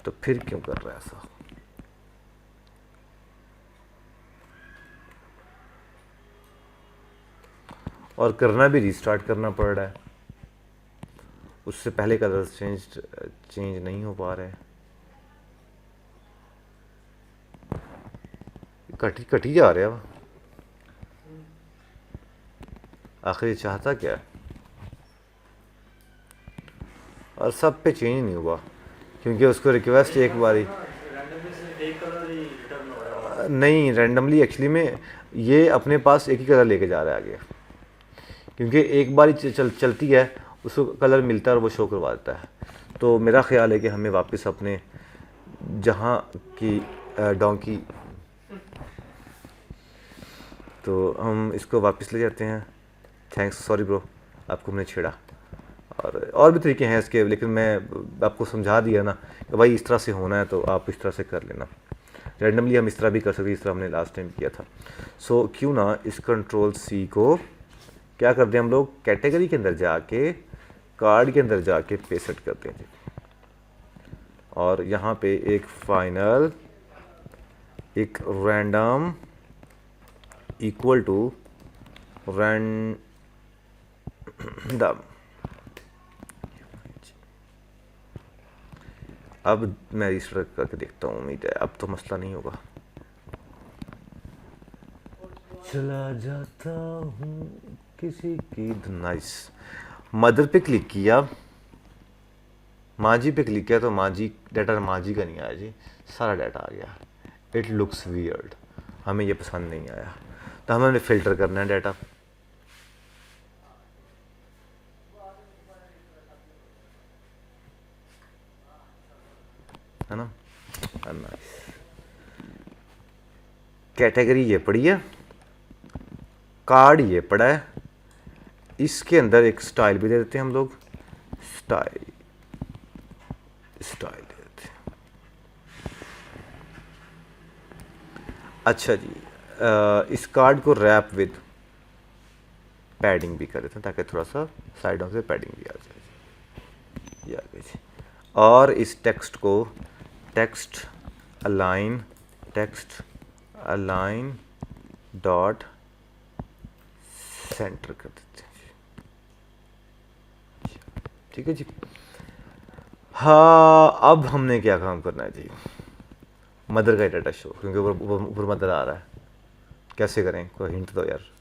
तो फिर क्यों कर रहा है ऐसा। और करना भी रीस्टार्ट करना पड़ रहा है, उससे पहले कलर्स चेंज नहीं हो पा रहे। कट ही जा रहा है। आखिर ये चाहता क्या है। और सब पे चेंज नहीं हुआ क्योंकि उसको रिक्वेस्ट एक बारी नहीं, रैंडमली एक्चुअली में ये अपने पास एक ही कलर लेके जा रहा है आगे, क्योंकि एक बार ही चलती है उसको कलर मिलता है और वो शो करवा देता है। तो मेरा ख्याल है कि हमें वापस अपने जहाँ की डोंकी, तो हम इसको वापस ले जाते हैं। थैंक्स, सॉरी ब्रो, आपको हमने छेड़ा। और भी तरीके हैं इसके, लेकिन मैं आपको समझा दिया ना कि भाई इस तरह से होना है तो आप इस तरह से कर लेना। रैंडमली हम इस तरह भी कर सकते, इस तरह हमने लास्ट टाइम किया था। सो क्यों ना इस कंट्रोल सी को क्या करते हैं हम लोग, कैटेगरी के अंदर जाके कार्ड के अंदर जाके पेस्ट करते हैं। और यहाँ पे एक फाइनल, एक रैंडम इक्वल टू रैंडम। अब मैं रिस्टार्ट करके देखता हूँ, उम्मीद है अब तो मसला नहीं होगा। चला जाता हूँ किसी की, नाइस। मदर पे क्लिक किया, माजी पे क्लिक किया तो माजी डाटा, माजी का नहीं आया जी, सारा डाटा आ गया। इट लुक्स वियर्ड, हमें ये पसंद नहीं आया, तो हमें फ़िल्टर करना है डाटा, है ना। कैटेगरी ये पड़ी है, कार्ड ये पड़ा है, इसके अंदर एक स्टाइल भी दे देते हैं हम लोग, स्टाइल दे देते हैं। अच्छा जी, इस कार्ड को रैप विद पैडिंग भी कर देते हैं ताकि थोड़ा सा साइडों से पैडिंग भी आ जाए, ये आ गई जी। और इस टेक्स्ट को टेक्स्ट अलाइन डॉट सेंटर कर देते हैं, ठीक है जी। हाँ, अब हमने क्या काम करना है जी, मदर का डाटा शो, क्योंकि ऊपर मदर आ रहा है, कैसे करें, कोई हिंट दो यार।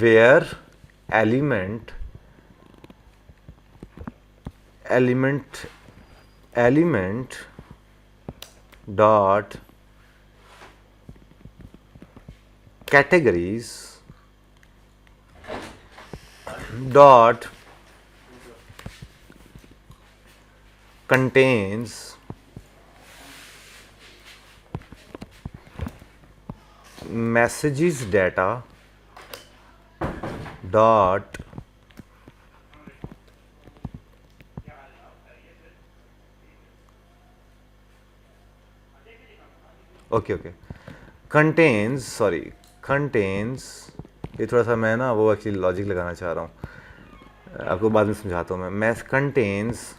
where element dot categories dot contains messages data dot okay contains, ये थोड़ा सा मैं ना वो एक्चुअली लॉजिक लगाना चाह रहा हूँ, आपको बाद में समझाता हूँ मैं कंटेन्स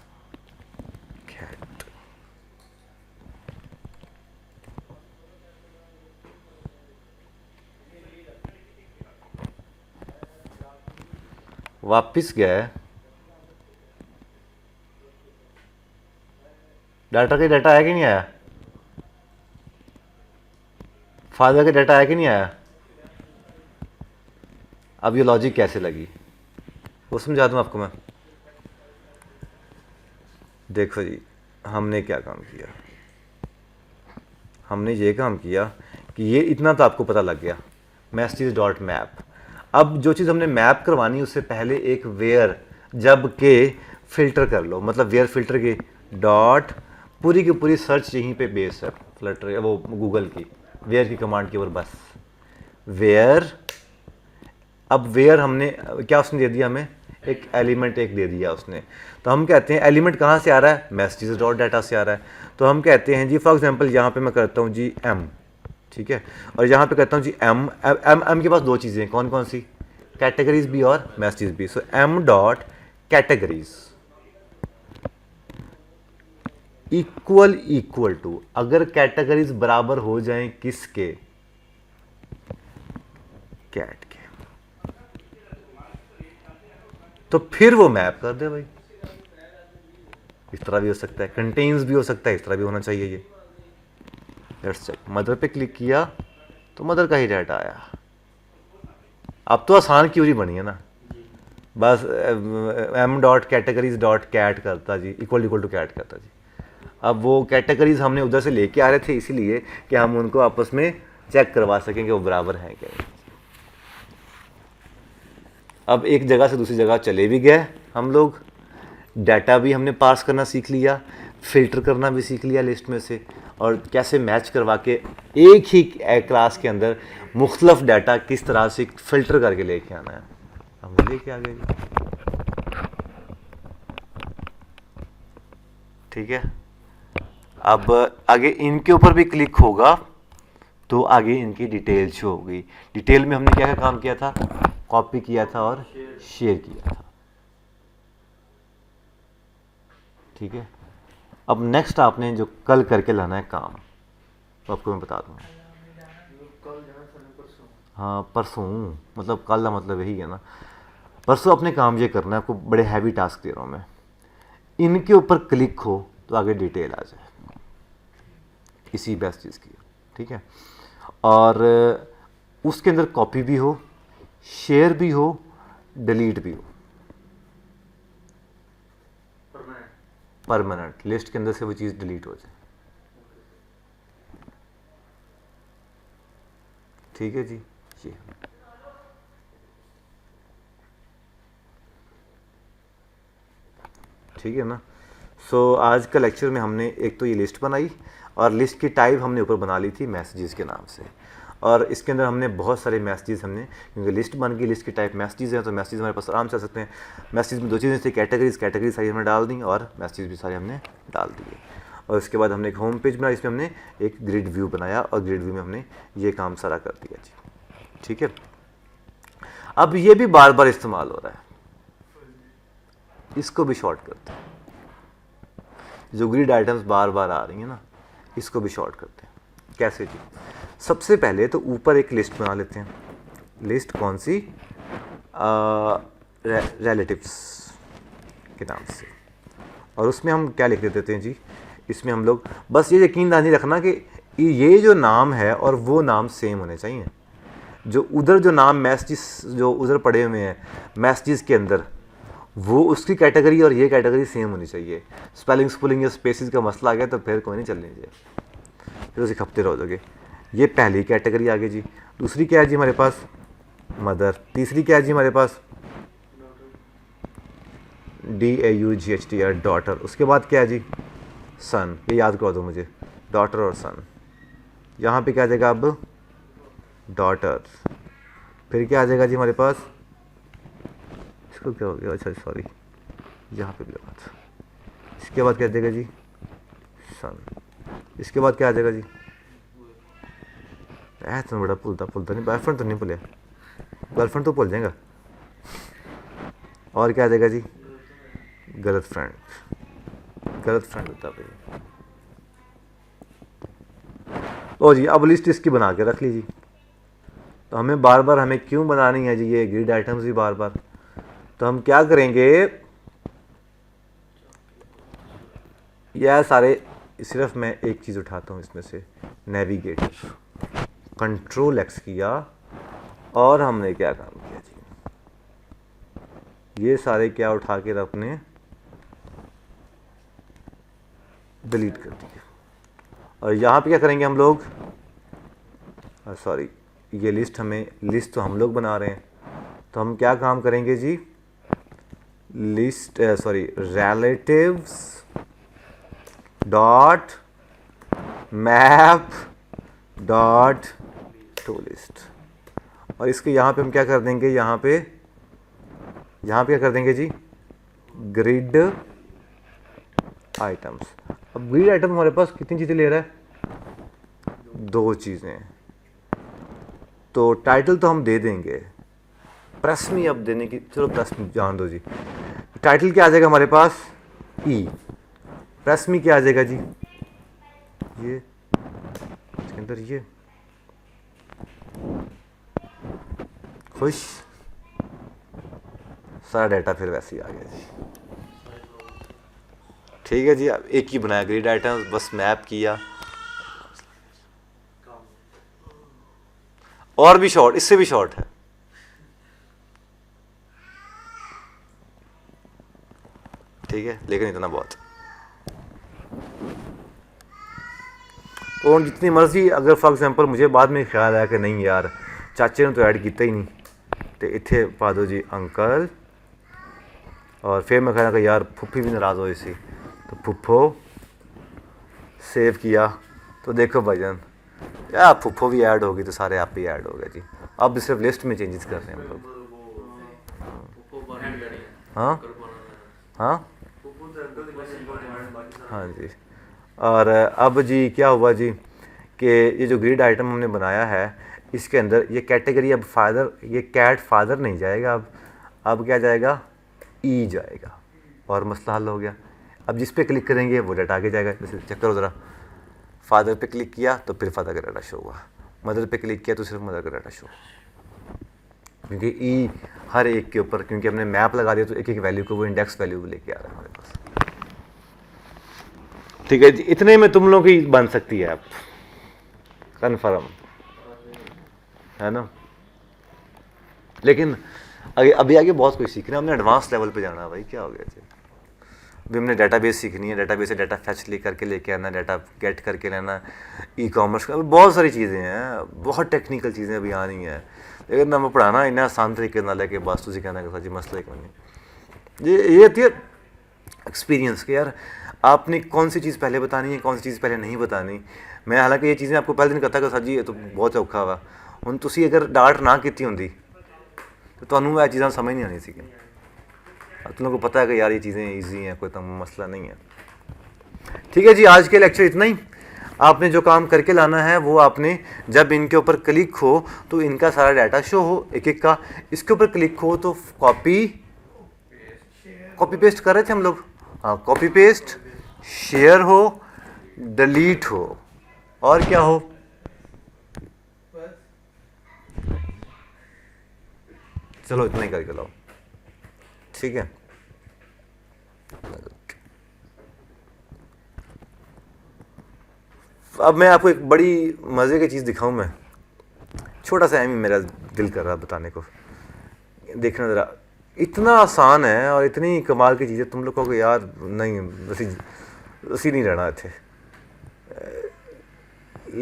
कैट, वापिस गए डाटा का डाटा आया कि नहीं आया, फादर का डाटा आया कि नहीं आया। अब ये लॉजिक कैसे लगी वो समझा दूँ आपको मैं। देखो जी, हमने क्या काम किया, हमने ये काम किया कि ये इतना तो आपको पता लग गया, मैसेज डॉट मैप। अब जो चीज़ हमने मैप करवानी उससे पहले एक वेयर जब के फिल्टर कर लो, मतलब वेयर फिल्टर के डॉट पूरी की पूरी सर्च यहीं पे बेस है, फ्लटर वो गूगल की वेयर की कमांड के ऊपर, बस वेयर। अब वेयर हमने क्या उसने दे दिया, हमें एक एलिमेंट एक दे दिया उसने, तो हम कहते हैं एलिमेंट कहाँ से आ रहा है, मैसेजेस डॉट डाटा से आ रहा है। तो हम कहते हैं जी फॉर एग्जांपल यहाँ पे मैं करता हूँ जी एम, ठीक है, और यहाँ पे कहता हूँ जी एम के पास दो चीज़ें, कौन कौन सी, कैटेगरीज भी और मैसेजेस भी। So M dot categories equal to, अगर कैटेगरीज बराबर हो जाएं किसके, कैट के, तो फिर वो मैप कर दे भाई। इस तरह भी हो सकता है, कंटेन्स भी हो सकता है, इस तरह भी होना चाहिए ये। लेट्स चेक, मदर पे क्लिक किया तो मदर का ही डाटा आया। अब तो आसान क्यूरी बनी है ना, बस M dot categories dot cat करता जी, इक्वल टू कैट करता जी। अब वो कैटेगरीज हमने उधर से लेके आ रहे थे इसीलिए कि हम उनको आपस में चेक करवा सकें कि वो बराबर हैं क्या। अब एक जगह से दूसरी जगह चले भी गए हम लोग, डाटा भी हमने पास करना सीख लिया, फिल्टर करना भी सीख लिया लिस्ट में से, और कैसे मैच करवा के एक ही क्लास के अंदर मुख्तलिफ डाटा किस तरह से फिल्टर करके लेके आना है, हम लेके आ गए। ठीक है, अब आगे इनके ऊपर भी क्लिक होगा तो आगे इनकी डिटेल शो होगी। डिटेल में हमने क्या क्या काम किया था, कॉपी किया था और शेयर किया था। ठीक है। अब नेक्स्ट आपने जो कल करके लाना है काम, तो आपको मैं बता दूँगा। हाँ परसों, मतलब कल का मतलब यही है ना, परसों अपने काम ये करना है। आपको बड़े हैवी टास्क दे रहा हूँ मैं। इनके ऊपर क्लिक हो तो आगे डिटेल आ जाए इसी बेस्ट चीज़ की, ठीक है। और उसके अंदर कॉपी भी हो, शेयर भी हो, डिलीट भी हो, परमानेंट लिस्ट के अंदर से वो चीज़ डिलीट हो जाए, ठीक है जी। ये ठीक है ना। सो आज का लेक्चर में हमने एक तो ये लिस्ट बनाई, और लिस्ट की टाइप हमने ऊपर बना ली थी मैसेजेस के नाम से। और इसके अंदर हमने बहुत सारे मैसेजेस हमने, क्योंकि लिस्ट बन गई, लिस्ट की टाइप मैसेजेस हैं, तो मैसेजेस हमारे पास आराम से आ सकते हैं। मैसेज में दो चीज़ें थी, कैटेगरीज सारी हमने डाल दी, और मैसेजेस भी सारे हमने डाल दिए। और उसके बाद हमने एक होम पेज बनाया, इसमें हमने एक ग्रिड व्यू बनाया, और ग्रिड व्यू में हमने ये काम सारा कर दिया जी, ठीक है। अब ये भी बार बार इस्तेमाल हो रहा है, इसको भी शॉर्ट करते हैं। जो ग्रिड आइटम्स बार बार आ रही हैं ना, इसको भी शॉर्ट करते हैं। कैसे जी? सबसे पहले तो ऊपर एक लिस्ट बना लेते हैं। लिस्ट कौन सी? रिलेटिव्स के नाम से। और उसमें हम क्या लिख देते हैं जी? इसमें हम लोग बस ये यकीन नहीं रखना कि ये जो नाम है और वो नाम सेम होने चाहिए। जो उधर जो नाम मैसेजेस जो उधर पड़े हुए हैं मैसेजेस के अंदर, वो उसकी कैटेगरी और ये कैटेगरी सेम होनी चाहिए। स्पेलिंग या स्पेसिस का मसला आ गया तो फिर कोई नहीं चलने चाहिए, फिर उसे खपते रह जाओगे। ये पहली कैटेगरी आ गई जी। दूसरी क्या है जी हमारे पास? मदर। तीसरी क्या है जी हमारे पास? DAUGHTR, daughter. उसके बाद क्या है जी? सन। ये याद करा दो मुझे, डॉटर और सन। यहाँ पे क्या आ जाएगा अब? डॉटर। फिर क्या आ जाएगा जी हमारे पास? इसको क्या हो गया? अच्छा सॉरी, यहाँ पे भी लगा था। इसके बाद क्या आ जाएगा जी? सन। इसके बाद क्या आ जाएगा जी? तो बड़ा भूलता नहीं, बॉयफ्रेंड तो नहीं भूलिया, गर्लफ्रेंड तो भूल जाएगा। और क्या आ जाएगा जी? गलत फ्रेंड होता भाई। ओ जी, अब लिस्ट इसकी बना के रख लीजिए। तो हमें बार बार हमें क्यों बनानी है जी ये ग्रिड आइटम्स भी बार बार? तो हम क्या करेंगे, यह सारे सिर्फ मैं एक चीज़ उठाता हूँ इसमें से, नेविगेटर। कंट्रोल X किया और हमने क्या काम किया जी? ये सारे क्या उठा के अपने डिलीट कर दिए। और यहाँ पे क्या करेंगे हम लोग? सॉरी, ये लिस्ट तो हम लोग बना रहे हैं, तो हम क्या काम करेंगे जी? List relatives dot map dot to list. और इसके यहाँ पे हम क्या कर देंगे? यहाँ पे क्या कर देंगे जी? Grid items. अब ग्रिड आइटम हमारे पास कितनी चीज़ें ले रहा है? 2 चीज़ें। तो टाइटल तो हम दे देंगे, प्रेस मी अब देने की, चलो प्रेस मी जान दो जी। टाइटल क्या आ जाएगा हमारे पास? ई। प्रेस मी क्या आ जाएगा जी? ये इसके अंदर ये खुश, सारा डाटा फिर वैसे ही आ गया जी। ठीक है जी, अब एक ही बनाया ग्रिड आइटम्स, बस मैप किया। और भी शॉर्ट, इससे भी शॉर्ट है। ठीक है, लेकिन इतना बहुत। तो जितनी मर्जी, अगर फॉर एग्जांपल मुझे बाद में ख्याल आया कि नहीं यार चाचे ने तो ऐड किया ही नहीं, तो इत्थे पा दो जी अंकल। और फिर मैं कहना कि यार फुफ्फी भी नाराज़ हो इसी, तो फुफ्फो सेव किया। तो देखो भाईजान यार फुफ्फो भी ऐड होगी तो सारे आप ही ऐड हो गए जी। अब सिर्फ लिस्ट में चेंजेस कर रहे हैं हम लोग। हाँ हाँ हाँ जी। और अब जी क्या हुआ जी कि ये जो ग्रिड आइटम हमने बनाया है, इसके अंदर ये कैटेगरी अब फादर, ये कैट फादर नहीं जाएगा, अब क्या जाएगा? ई जाएगा, और मसला हल हो गया। अब जिस पे क्लिक करेंगे वो डाटा आगे जाएगा। जैसे चेक करो ज़रा, फादर पे क्लिक किया तो फिर फादर का डाटा शो हुआ, मदर पे क्लिक किया तो सिर्फ मदर का डाटा शो, क्योंकि ई हर एक के ऊपर, क्योंकि हमने मैप लगा दिया तो एक एक वैल्यू को वो इंडेक्स वैल्यू लेके आ रहा है हमारे पास। ठीक है जी, इतने में तुम लोग की बन सकती है ऐप, कन्फर्म है ना। लेकिन अभी आगे बहुत कुछ सीख रहे हैं, हमने एडवांस लेवल पे जाना है भाई, क्या हो गया जी। अभी हमने डेटाबेस सीखनी है, डेटाबेस से डाटा फैच लेके आना, डाटा गेट करके लेना, ई कॉमर्स का बहुत सारी चीज़ें हैं, बहुत टेक्निकल चीज़ें अभी आनी है। लेकिन ना मैं पढ़ाना इन्ना आसान तरीके ना लेके बस तुझे कहना कि जी मसला एक नहीं, ये होती है एक्सपीरियंस के यार, आपने कौन सी चीज़ पहले बतानी है, कौन सी चीज़ पहले नहीं बतानी। मैं हालांकि ये चीज़ें आपको पहले दिन कहता कि सर जी ये तो बहुत औखा हुआ, हुण तुसी अगर डांट ना की होंगी तो तुहानूं ये चीज़ां समझ नहीं आनी सी। तुम लोगों को पता है कि यार ये चीज़ें ईजी हैं, कोई तो मसला नहीं है। ठीक है जी, आज के लेक्चर इतना ही। आपने जो काम करके लाना है वो आपने, जब इनके ऊपर क्लिक हो तो इनका सारा डाटा शो हो एक एक का, इसके ऊपर क्लिक हो तो कॉपी पेस्ट कर रहे थे हम लोग, हाँ कॉपी पेस्ट, शेयर हो, डिलीट हो, और क्या हो, चलो इतना ही करके लाओ। ठीक है, अब मैं आपको एक बड़ी मज़े की चीज़ दिखाऊं, मैं छोटा सा एम मेरा दिल कर रहा बताने को, देखना ज़रा, इतना आसान है और इतनी कमाल की चीज़ है, तुम लोग को यार नहीं उसी नहीं रहना थे।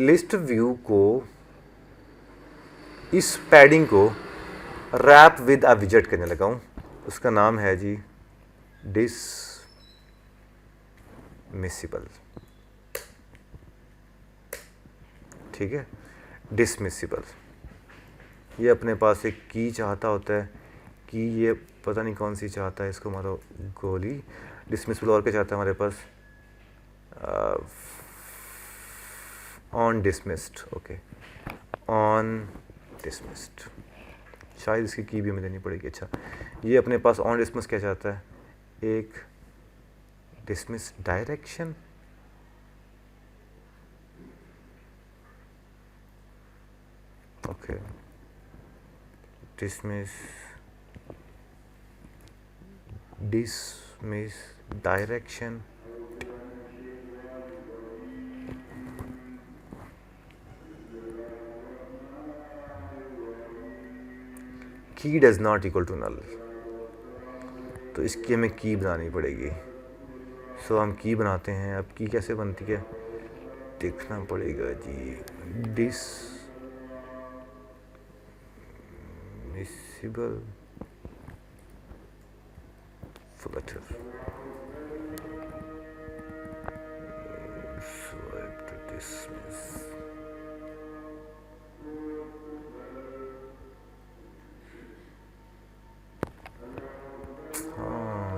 लिस्ट व्यू को, इस पैडिंग को रैप विद अ विजेट करने लगा हूँ, उसका नाम है जी डिसमिसिबल। ठीक है, डिसमिसिबल, ये अपने पास एक की चाहता होता है कि ये पता नहीं कौन सी चाहता है, इसको मारो गोली। डिसमिसिबल और क्या चाहता है हमारे पास, on dismissed, okay on dismissed, शायद इसकी की भी हमें देनी पड़ेगी। अच्छा, ये अपने पास ऑन डिसमिस क्या चाहता है, एक dismiss direction, okay dismiss direction, key does not equal to null, तो इसकी हमें की बनानी पड़ेगी। सो हम की बनाते हैं। अब की कैसे बनती है देखना पड़ेगा जी, डिसमिसिबल flutter, swipe to dismiss, हाँ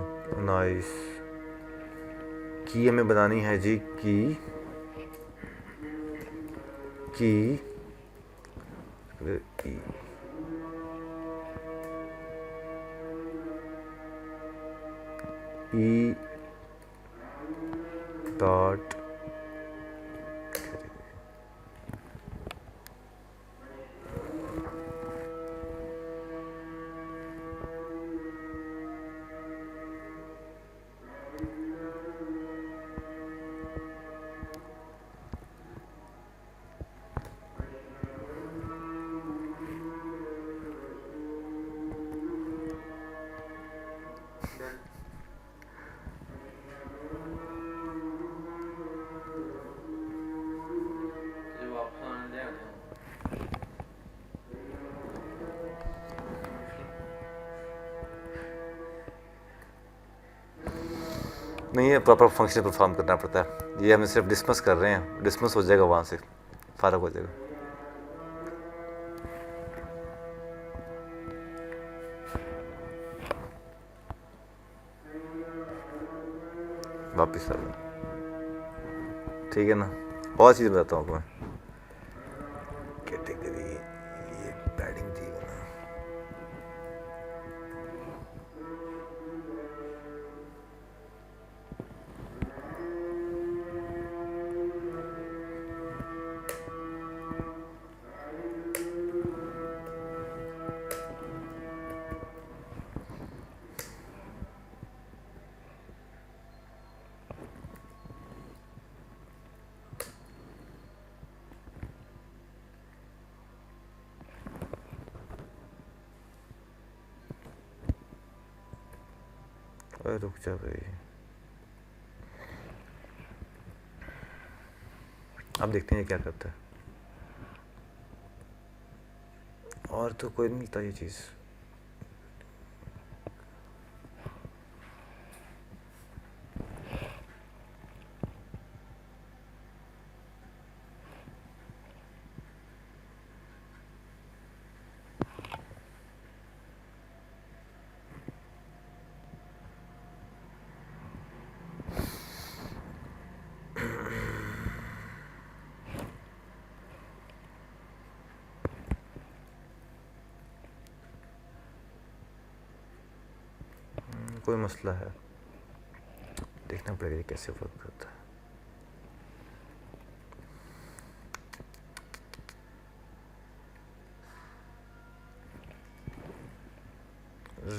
नाइस। की हमें बनानी है जी, की ई डॉट नहीं है, प्रॉपर फंक्शन परफॉर्म करना पड़ता है। ये हम सिर्फ डिसमिस कर रहे हैं, डिसमिस हो जाएगा, वहाँ से फारग हो जाएगा। वापिस आ जाओ, ठीक है ना। और चीज़ बताता हूँ आपको मैं, कैटेगरी ये पैडिंग थी ना, भाई रुक जा भाई, अब देखते हैं क्या करता है। और तो कोई नहीं मिलता ये चीज़। कोई मसला है, देखना पड़ेगा ये कैसे वर्क करता है।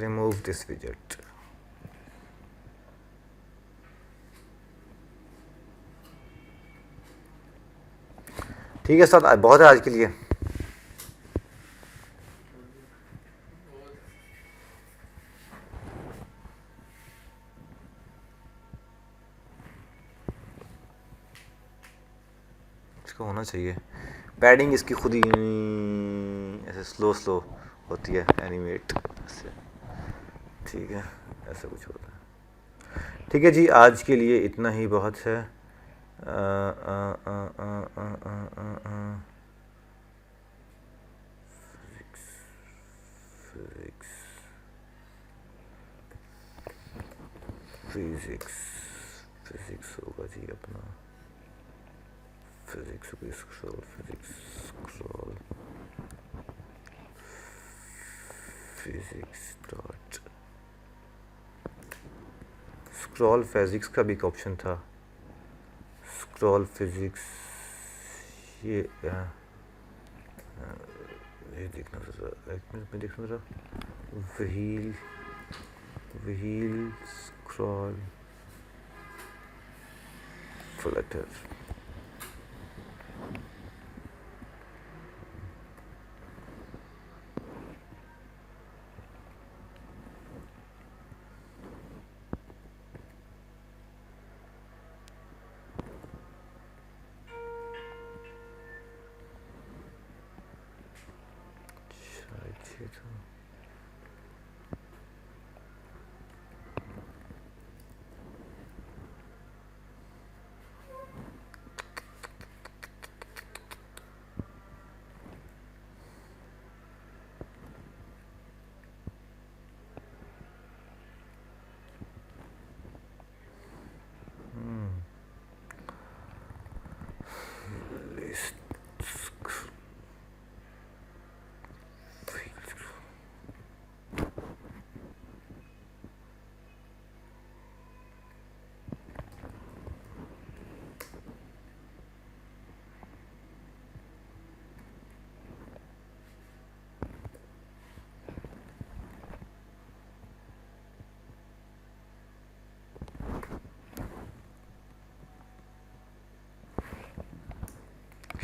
रिमूव दिस विजेट। ठीक है सर, बहुत है आज के लिए। इसको होना चाहिए पैडिंग, इसकी खुद ही ऐसे स्लो स्लो होती है एनिमेट से। ठीक है, ऐसा कुछ होता है। ठीक है जी, आज के लिए इतना ही बहुत है। फिजिक्स होगा जी अपना, फिजिक्स डॉट स्क्रॉल। फिजिक्स का भी एक ऑप्शन था, स्क्रॉल फिजिक्स। ये देखना जरा, एक मिनट में देखना जरा। Wheel scroll Flutter.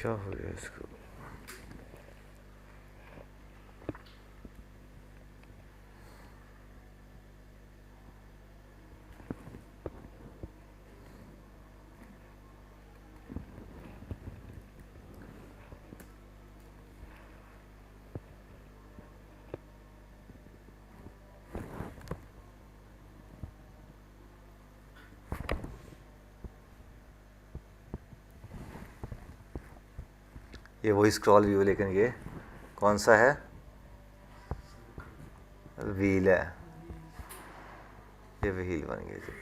क्या हो गया इसको? ये वही स्क्रॉल व्यू, लेकिन ये कौन सा है? व्हील है, ये व्हील बन गया जी।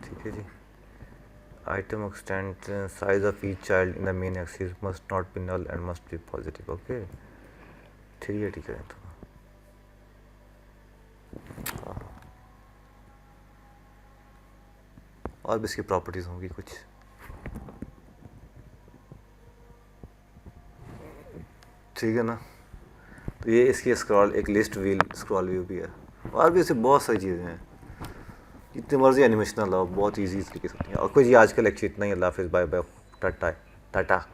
ठीक है जी। Item extend size of each child in the main axis must not be null and must be positive. Okay, ठीक है, ठीक है। तो और भी इसकी प्रॉपर्टीज़ होंगी कुछ। ठीक है ना। तो ये इसकी स्क्रॉल, एक लिस्ट व्हील स्क्रॉल व्यू भी है, और भी ऐसे बहुत सारी चीज़ें हैं। जितनी मर्जी एनिमेशन लाओ, बहुत ईजी तरीके से होती है। और कुछ ये आज का लेक्चर इतना ही। अल्लाह हाफिज़, बाय बाय, टाटा टाटा।